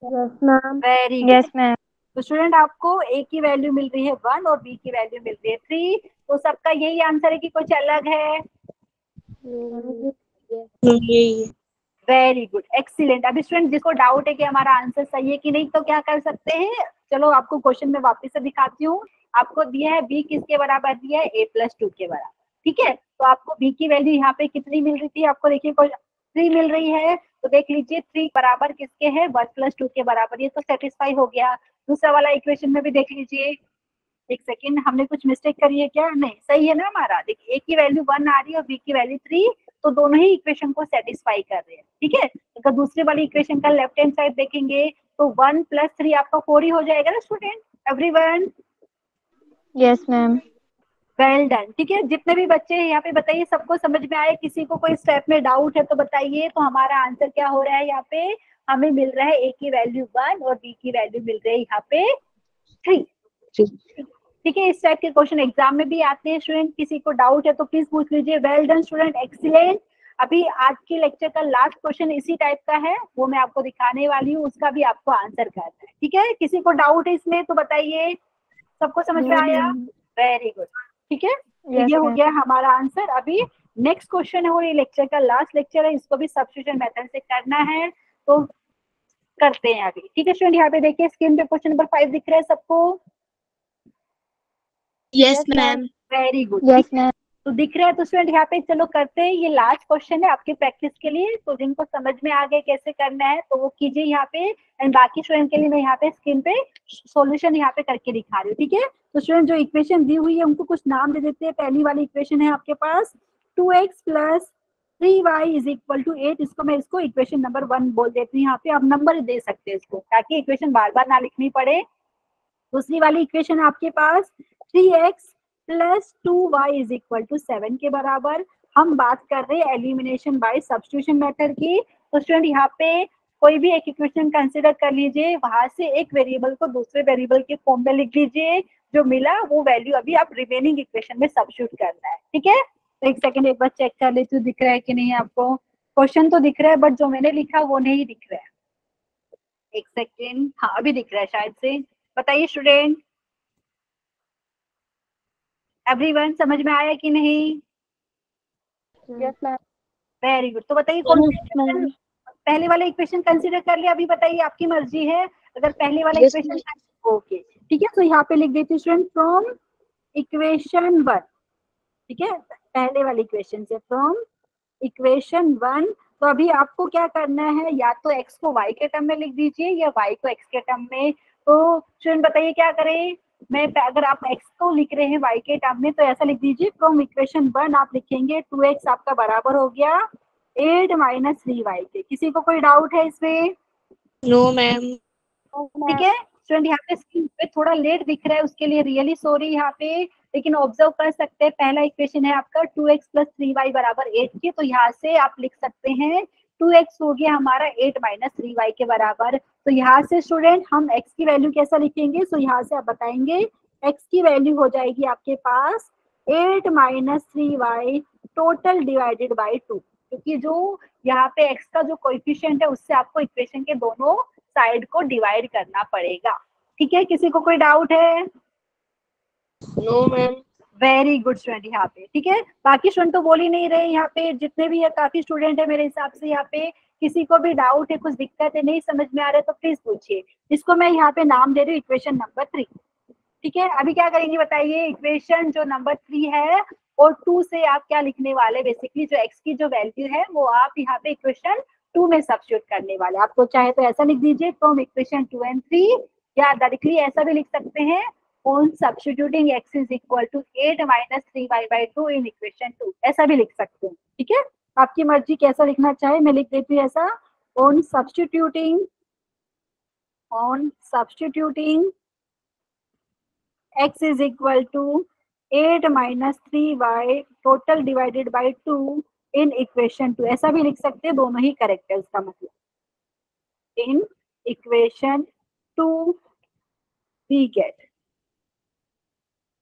Yes ma'am. Very good. Yes ma'am. तो स्टूडेंट आपको a की वैल्यू मिल रही है 1 और b की वैल्यू मिल रही है 3, तो सबका यही आंसर है कि कुछ अलग है? Very good, excellent. अभी स्टूडेंट जिसको डाउट है कि हमारा आंसर सही है कि नहीं तो क्या कर सकते हैं, चलो आपको क्वेश्चन में वापस से दिखाती हूँ। आपको दिया है b किसके बराबर दिया है, a प्लस 2 के बराबर, ठीक है। तो आपको b की वैल्यू यहाँ पे कितनी मिल रही थी, आपको देखिए 3 मिल रही है, तो देख लीजिए 3 बराबर किसके है, 1 प्लस 2 के बराबर, ये तो सेटिस्फाई हो गया। दूसरा वाला इक्वेशन में भी देख लीजिए, एक सेकेंड, हमने कुछ मिस्टेक करी है क्या? नहीं, सही है ना हमारा। देखिए a की वैल्यू 1 आ रही है और b की वैल्यू 3, तो दोनों ही इक्वेशन को सेटिस्फाई कर रहे हैं, ठीक है। अगर दूसरे वाली इक्वेशन का लेफ्ट हैंड साइड देखेंगे तो 1 प्लस 3 आपका 4 ही हो जाएगा ना student. Everyone yes ma'am. Well done, ठीक है। जितने भी बच्चे हैं यहाँ पे बताइए सबको समझ में आए, किसी को कोई स्टेप में डाउट है तो बताइए। तो हमारा आंसर क्या हो रहा है, यहाँ पे हमें मिल रहा है a की वैल्यू 1 और b की वैल्यू मिल रही है यहाँ पे 3, ठीक है। इस टाइप के क्वेश्चन एग्जाम में भी आते हैं स्टूडेंट, किसी को डाउट है तो प्लीज पूछ लीजिए। Well done student, excellent. अभी आज के लेक्चर का लास्ट क्वेश्चन इसी टाइप का है, वो मैं आपको दिखाने वाली हूँ, उसका भी आपको आंसर करना है, ठीक है। किसी को डाउट है इसमें तो बताइए, सबको समझ में आया? वेरी गुड, ठीक है। तो ये हो गया हमारा आंसर। अभी नेक्स्ट क्वेश्चन है और ये लेक्चर का लास्ट लेक्चर है, इसको भी सब्स्टिट्यूशन मेथड से करना है, तो करते हैं अभी, ठीक है स्टूडेंट। यहाँ पे देखिए स्क्रीन पे क्वेश्चन नंबर 5 दिख रहा है सबको? Yes ma'am. Very good, yes ma'am. तो दिख रहा है। तो स्टूडेंट यहाँ पे चलो करते हैं, ये लास्ट क्वेश्चन है आपकी प्रैक्टिस के लिए, तो जिनको समझ में आ गया कैसे करना है तो वो कीजिए यहाँ पे, एंड बाकी स्टूडेंट के लिए मैं यहाँ पे स्क्रीन पे सॉल्यूशन यहाँ पे करके दिखा रही हूँ, ठीक है। तो स्टूडेंट जो इक्वेशन दी हुई है उनको कुछ नाम दे देते हैं। पहली वाली इक्वेशन है आपके पास 2x plus 3y is equal to 8, इसको मैं इसको इक्वेशन नंबर 1 बोल देती हूँ। यहाँ पे आप नंबर दे सकते हैं इसको, ताकि इक्वेशन बार बार ना लिखनी पड़े। दूसरी वाली इक्वेशन आपके पास 3x plus 2y is equal to 7 के बराबर। हम बात कर रहे हैं एलिमिनेशन बाय सब्स्टिट्यूशन मेथड की। तो स्टूडेंट यहाँ पे कोई भी एक इक्वेशन कंसिडर कर लीजिए, वहां से एक वेरिएबल को दूसरे वेरिएबल के फॉर्म में लिख लीजिए, जो मिला वो वैल्यू अभी आप रिमेनिंग इक्वेशन में सब्स्टिट्यूट करना है, ठीक है। तो एक सेकंड एक बार चेक कर लेती हूँ दिख रहा है कि नहीं आपको। क्वेश्चन तो दिख रहा है बट जो मैंने लिखा वो नहीं दिख रहा है। एक सेकेंड, हाँ अभी दिख रहा है शायद से। बताइए स्टूडेंट, एवरीवन समझ में आया कि नहीं? Yes ma'am. Very good. तो बताइए कौन पहले वाला इक्वेशन कंसीडर कर लिया? अभी बताइए, आपकी मर्जी है। अगर पहले वाला इक्वेशन ओके ठीक है, तो यहाँ पे लिख देती हूँ स्टूडेंट फ्रॉम इक्वेशन 1, ठीक है, पहले वाले इक्वेशन से फ्रॉम इक्वेशन 1। तो अभी आपको क्या करना है, या तो x को y के टर्म में लिख दीजिए या y को x के टर्म में। तो स्टूडेंट बताइए क्या करें। मैं अगर आप x को लिख रहे हैं y के टर्म में तो ऐसा लिख दीजिए फ्रॉम इक्वेशन 1 आप लिखेंगे 2x आपका बराबर हो गया 8 माइनस 3y के। किसी को कोई डाउट है इसमें? No ma'am. ठीक है स्टूडेंट, यहाँ पे स्क्रीन पे थोड़ा लेट दिख रहा है उसके लिए रियली सॉरी यहाँ पे, लेकिन ऑब्जर्व कर सकते हैं पहला इक्वेशन है आपका 2x प्लस 3y बराबर 8 की। तो यहाँ से आप लिख सकते हैं 2x हो गया हमारा 8 माइनस 3y के बराबर। तो यहाँ से स्टूडेंट हम x की वैल्यू कैसा लिखेंगे, तो यहाँ से आप बताएंगे x की वैल्यू हो जाएगी आपके पास 8 minus 3y total divided by 2, क्योंकि जो यहाँ पे x का जो कोएफिशिएंट है उससे आपको इक्वेशन के दोनों साइड को डिवाइड करना पड़ेगा। ठीक है, किसी को कोई डाउट है? No ma'am. Very good student यहाँ पे, ठीक है। बाकी स्टूडेंट तो बोल ही नहीं रहे यहाँ पे, जितने भी है काफी स्टूडेंट है मेरे हिसाब से। यहाँ पे किसी को भी डाउट है, कुछ दिक्कत है, नहीं समझ में आ रहा है तो प्लीज पूछिए। इसको मैं यहाँ पे नाम दे रही हूँ इक्वेशन नंबर 3, ठीक है। अभी क्या करेंगे बताइए, इक्वेशन जो नंबर 3 है और 2 से आप क्या लिखने वाले, बेसिकली जो x की जो वैल्यू है वो आप यहाँ पे इक्वेशन 2 में सब्स्टिट्यूट करने वाले। आपको चाहे तो ऐसा लिख दीजिए फ्रॉम इक्वेशन 2 and 3, या डायरेक्टली ऐसा भी लिख सकते हैं on substituting x is equal to 8 minus 3y by 2 in equation 2, ऐसा भी लिख सकते हैं, ठीक है। आपकी मर्जी कैसा लिखना चाहे, मैं लिख देती हूँ ऐसा on substituting x is equal to 8 minus 3y total divided by 2 in equation 2, ऐसा भी लिख सकते हैं, दोनों ही करेक्ट है उसका मतलब इन इक्वेशन 2 वी गेट।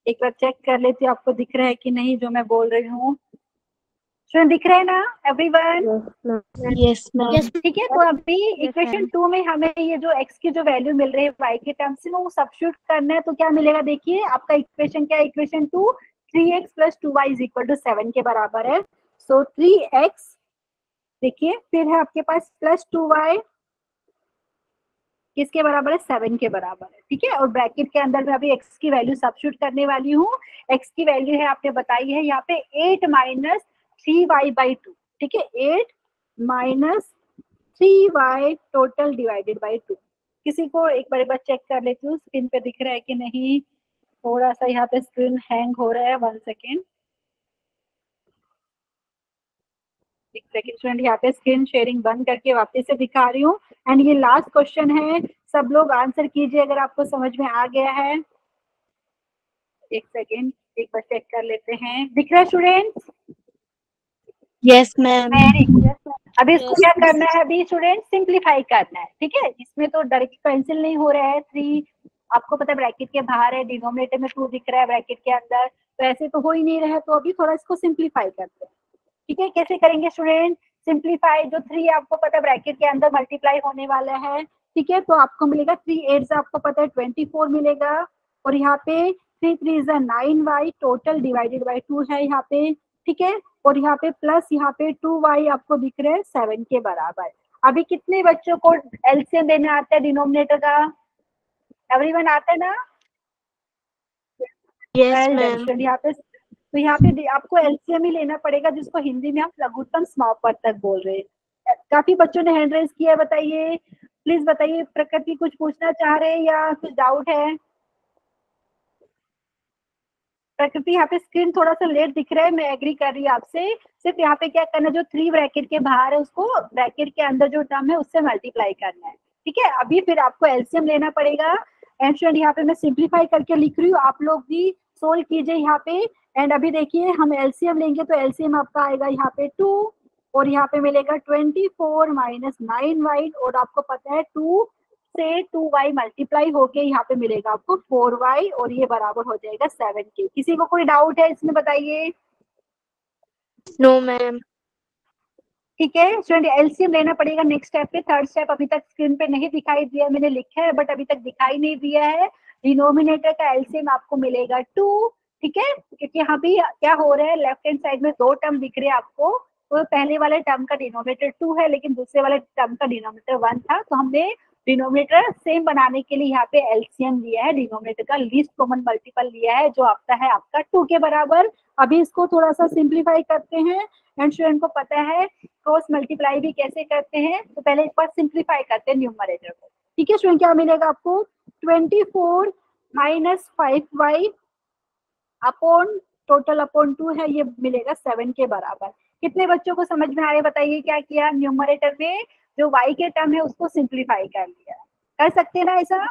एक बार चेक कर लेती हूँ आपको दिख रहा है कि नहीं जो मैं बोल रही हूँ। स्टूडेंट दिख रहा है ना एवरीवन? Yes ma'am. ठीक है, तो अभी इक्वेशन 2 में हमें ये जो x की जो वैल्यू मिल रही है y के टर्म्स में वो सब्स्टिट्यूट करना है। तो क्या मिलेगा देखिए, आपका इक्वेशन क्या है, equation 2 3x plus 2y is equal to 7 के बराबर है। सो 3x देखिए, फिर है आपके पास प्लस 2y किसके बराबर है, 7 के बराबर है, ठीक है। और ब्रैकेट के अंदर मैं अभी x की वैल्यू सब्स्टिट्यूट करने वाली हूँ। x की वैल्यू है आपने बताई है यहाँ पे 8 माइनस 3y बाई 2, ठीक है, 8 minus 3y total divided by 2। किसी को एक बार चेक कर लेती हूँ स्क्रीन पे दिख रहा है कि नहीं। थोड़ा सा यहाँ पे स्क्रीन हैंग हो रहा है, 1 सेकेंड, एक सेकेंड स्टूडेंट, यहाँ पे स्क्रीन शेयरिंग बंद करके वापस से दिखा रही हूँ। एंड ये लास्ट क्वेश्चन है, सब लोग आंसर कीजिए अगर आपको समझ में आ गया है। एक सेकेंड एक बार चेक कर लेते हैं, दिख रहा है स्टूडेंट्स? Yes ma'am. अभी इसको क्या करना है, अभी स्टूडेंट सिंप्लीफाई करना है, ठीक है। इसमें तो डायरेक्ट कैंसिल नहीं हो रहा है, 3 आपको पता है ब्रैकेट के बाहर है, डिनोमिनेटर में 2 दिख रहा है ब्रैकेट के अंदर, तो ऐसे तो हो ही नहीं रहा है। तो अभी थोड़ा इसको सिंप्लीफाई करते हैं, ठीक है। कैसे करेंगे स्टूडेंट सिंप्लीफाई, जो 3 आपको पता है ब्रैकेट के अंदर मल्टीप्लाई होने वाला है, ठीक है। तो आपको मिलेगा 3 8 आपको पता है 24 मिलेगा, और यहाँ पे 3 3 9y टोटल डिवाइडेड बाई 2 है यहाँ पे, ठीक है। और यहाँ पे प्लस यहाँ पे 2y आपको दिख रहे हैं 7 के बराबर। अभी कितने बच्चों को एलसीएम देना आता है डिनोमिनेटर का? एवरीवन आता है ना? Yes ma'am. यहाँ पे तो यहाँ पे आपको एलसीएम ही लेना पड़ेगा, जिसको हिंदी में हम लघुत्तम समापवर्तक तक बोल रहे हैं। काफी बच्चों ने हैंड रेज किया है, बताइए प्लीज बताइए, प्रकृति कुछ पूछना चाह रहे हैं या कुछ डाउट है? प्रकृति यहाँ पे स्क्रीन थोड़ा सा लेट दिख रहा है, मैं एग्री कर रही हूँ आपसे। सिर्फ यहाँ पे क्या करना है, जो 3 ब्रैकेट के बाहर है उसको ब्रैकेट के अंदर जो टर्म है उससे मल्टीप्लाई करना है, ठीक है। अभी फिर आपको एलसीएम लेना पड़ेगा। एंड स्टूडेंट यहाँ पे मैं सिंप्लीफाई करके लिख रही हूँ, आप लोग भी सोल्व कीजिए यहाँ पे। एंड अभी देखिए हम एलसीएम लेंगे तो एलसीएम आपका आएगा यहाँ पे 2, और यहाँ पे मिलेगा 24 माइनस 9y, और आपको पता है 2 से 2y मल्टीप्लाई होके यहाँ पे मिलेगा आपको 4y और ये बराबर हो जाएगा 7 के। किसी को कोई डाउट है इसमें बताइए? No ma'am. ठीक है स्टूडेंट, एलसीएम लेना पड़ेगा नेक्स्ट स्टेप पे। थर्ड स्टेप अभी तक स्क्रीन पे नहीं दिखाई दिया, मैंने लिखा है बट अभी तक दिखाई नहीं दिया है। डिनोमिनेटर का एलसीएम आपको मिलेगा 2, ठीक है, क्योंकि यहाँ भी क्या हो रहा है, लेफ्ट हैंड साइड में 2 टर्म दिख रहे हैं आपको। तो पहले वाले टर्म का डिनोमिनेटर 2 है लेकिन दूसरे वाले टर्म का डिनोमिनेटर 1 था, तो हमने डिनोमिनेटर सेम बनाने के लिए यहाँ पे एलसीएम लिया है, डिनोमिनेटर का लीस्ट कॉमन मल्टीपल लिया है जो आपका है आपका 2 के बराबर। अभी इसको थोड़ा सा सिंप्लीफाई करते हैं एंड स्टूडेंट को पता है क्रॉस मल्टीप्लाई भी कैसे करते हैं, तो पहले एक बार सिंप्लीफाई करते हैं न्यूमरेटर को। ठीक है स्टूडेंट, क्या मिलेगा आपको 24 minus 5y upon total upon 2 है, ये मिलेगा 7 के बराबर। कितने बच्चों को समझ में आ रहा है बताइए? क्या किया न्यूमरेटर में जो y के टर्म है उसको सिंप्लीफाई कर लिया। कर सकते हैं ना ऐसा?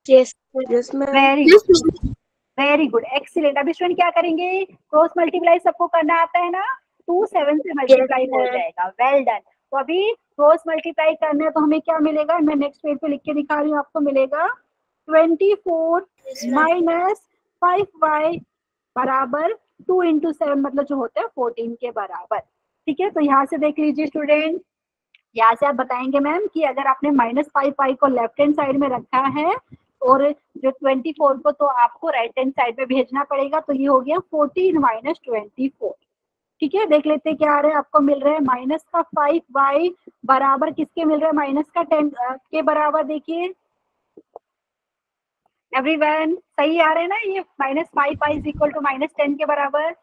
Yes yes ma'am. Very good, very good, excellent. अभी स्टूडेंट क्या करेंगे, क्रॉस मल्टीप्लाई सबको करना आता है ना, 2 7 से मल्टीप्लाई हो जाएगा। Well done. तो अभी क्रॉस मल्टीप्लाई करना है तो हमें क्या मिलेगा, मैं नेक्स्ट पेज पे लिख के दिखा रही हूँ आपको, मिलेगा 24 माइनस 5y बराबर 2 इंटू 7 मतलब जो होता है 14 के बराबर। ठीक है, तो यहाँ से देख लीजिए स्टूडेंट, यहाँ से आप बताएंगे मैम कि अगर आपने -5y को लेफ्ट हैंड साइड में रखा है और जो 24 को तो आपको राइट हैंड साइड में भेजना पड़ेगा, तो ये हो गया 14 माइनस 24। ठीक है, देख लेते हैं क्या आ रहा है। आपको मिल रहा है माइनस का 5y बराबर किसके मिल रहा है, माइनस का 10 के बराबर। देखिए एवरीवन सही आ रहे हैं ना, ये -5y इज इक्वल टू -10 के बराबर।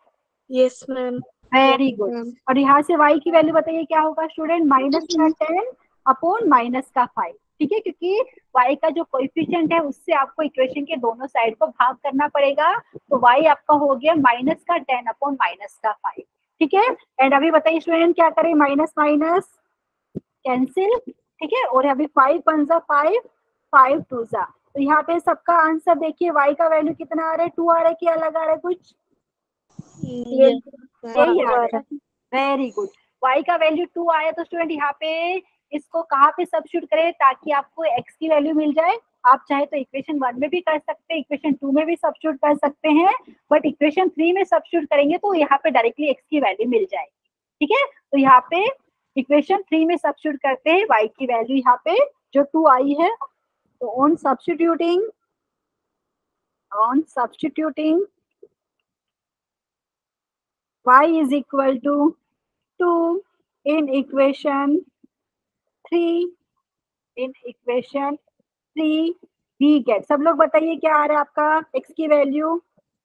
Yes ma'am. Very good. और यहाँ से y की वैल्यू बताइए क्या होगा स्टूडेंट, माइनस का 10 अपॉन माइनस का 5। ठीक है, क्योंकि y का जो कोएफिशिएंट है उससे आपको इक्वेशन के दोनों साइड को भाग करना पड़ेगा, तो y आपका हो गया माइनस का 10 अपॉन माइनस का 5। ठीक है, एंड अभी बताइए स्टूडेंट क्या करें, माइनस माइनस कैंसिल। ठीक है, और अभी 5 1 जा 5, 5 2 जा, तो यहाँ पे सबका आंसर देखिए y का वैल्यू कितना आ रहा है, 2 आ रहा है कि अलग आ रहा है कुछ? यही आ रहा है। वेरी गुड, y का वैल्यू 2 आया, तो स्टूडेंट यहाँ पे इसको कहाँ पे सब्स्टिट्यूट करें ताकि आपको x की वैल्यू मिल जाए? आप चाहे तो इक्वेशन 1 में भी कर सकते हैं, इक्वेशन 2 में भी सब्स्टिट्यूट कर सकते हैं, बट इक्वेशन 3 में सब्स्टिट्यूट करेंगे तो यहाँ पे डायरेक्टली x की वैल्यू मिल जाएगी। ठीक है, तो यहाँ पे इक्वेशन 3 में सब्स्टिट्यूट करते हैं y की वैल्यू यहाँ पे जो 2 आई है, तो on substituting y is equal to 2 in equation 3, we get, सब लोग बताइए क्या आ रहा है आपका x की वैल्यू,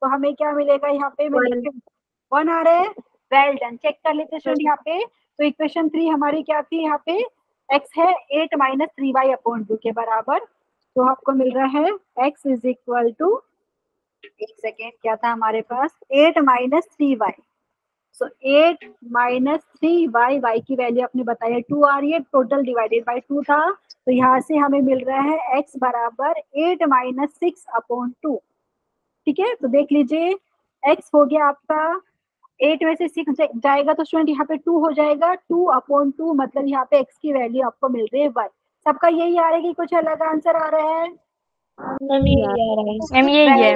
तो हमें क्या मिलेगा यहाँ पे, मैं लिख 1 आ रहा है। वेल डन, चेक कर लेते हैं यहाँ पे। तो इक्वेशन 3 हमारी क्या थी, यहाँ पे x है 8 माइनस 3y अपॉन 2 के बराबर, तो आपको मिल रहा है x इज इक्वल टू, एक सेकेंड क्या था हमारे पास, 8 माइनस 3y, सो 8 माइनस 3y, y की वैल्यू आपने बताया 2 आ रही है, टोटल डिवाइडेड बाय 2 था, तो यहाँ से हमें मिल रहा है x बराबर 8 माइनस 6 अपॉन 2। ठीक है, तो देख लीजिए x हो गया आपका 8 में से 6 जाएगा तो स्टूडेंट यहाँ पे 2 हो जाएगा, 2 अपॉन 2 मतलब यहाँ पे x की वैल्यू आपको मिल रही है 1। सबका यही आ रहा है कि कुछ अलग आंसर आ रहा है? मैम यही है।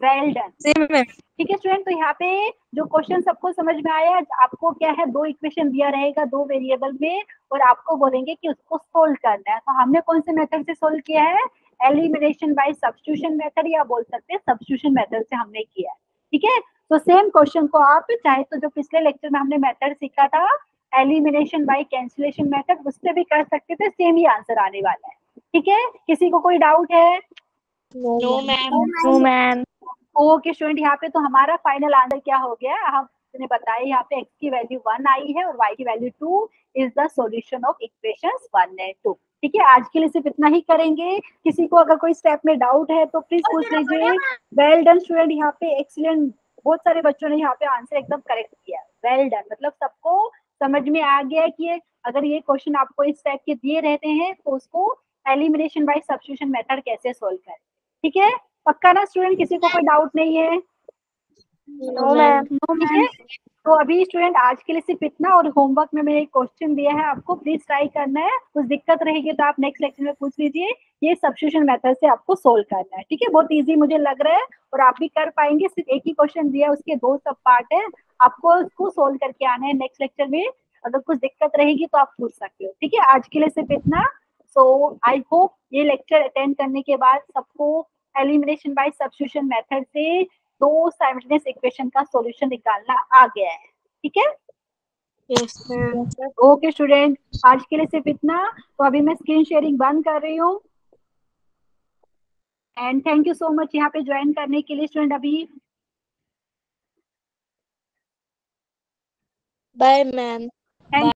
Well done. ठीक है स्टूडेंट, तो यहाँ पे जो क्वेश्चन सबको समझ में आया, आपको क्या है, 2 इक्वेशन दिया रहेगा 2 वेरिएबल में और आपको बोलेंगे कि उसको सोल्व करना है। तो हमने कौन से मेथड से सोल्व किया है, एलिमिनेशन बाय सब्स्टिट्यूशन मेथड, या बोल सकते हैं सब्स्टिट्यूशन मेथड से हमने किया है। ठीक है, तो सेम क्वेश्चन को आप चाहे तो जो पिछले लेक्चर में हमने मेथड सीखा था एलिमिनेशन बाय कैंसिलेशन मेथड, उससे भी कर सकते थे, सेम ही आंसर आने वाला है। ठीक है, किसी को कोई डाउट है? No ma'am. ओके स्टूडेंट, यहाँ पे तो हमारा फाइनल आंसर क्या हो गया, हमने बताया यहाँ पे x की वैल्यू 1 आई है और y की value 2 is the solution of equations 1 and 2। ठीक है, आज के लिए सिर्फ इतना ही करेंगे। किसी को अगर कोई स्टेप में डाउट है तो प्लीज पूछ लीजिए। वेल डन स्टूडेंट, यहाँ पे एक्सीलेंट, बहुत सारे बच्चों ने यहाँ पे आंसर एकदम करेक्ट किया। वेल डन, मतलब सबको समझ में आ गया कि अगर ये क्वेश्चन आपको इस टाइप के दिए रहते हैं तो उसको एलिमिनेशन बाय सब्स्टिट्यूशन मेथड कैसे सोल्व करें। ठीक है, पक्का ना स्टूडेंट, किसी को कोई डाउट नहीं है? No, ma'am. ठीक है, तो अभी स्टूडेंट आज के लिए सिर्फ इतना, और होमवर्क में मैंने एक क्वेश्चन दिया है आपको, प्लीज ट्राई करना है। कुछ दिक्कत रहेगी तो आप नेक्स्ट लेक्चर में पूछ लीजिए। ये सब्स्टिट्यूशन मेथड से आपको सोल्व करना है, ठीक है। बहुत इजी मुझे लग रहा है और आप भी कर पाएंगे। सिर्फ एक ही क्वेश्चन दिया है, उसके दो सब पार्ट है, आपको उसको सोल्व करके आना है नेक्स्ट लेक्चर में। अगर कुछ दिक्कत रहेगी तो आप पूछ सकते हो, ठीक है। आज के लिए सिर्फ इतना। सो आई होप ये लेक्चर अटेंड करने के बाद सबको एलिमिनेशन बाय सब्स्टिट्यूशन मेथड से दो साइमल्टेनियस इक्वेशन का सॉल्यूशन निकालना आ गया है, ठीक है। Yes, ma'am. ओके स्टूडेंट, आज के लिए सिर्फ इतना। तो अभी मैं स्क्रीन शेयरिंग बंद कर रही हूँ। And thank you so much यहाँ पे ज्वाइन करने के लिए स्टूडेंट। अभी Bye, ma'am. थैंक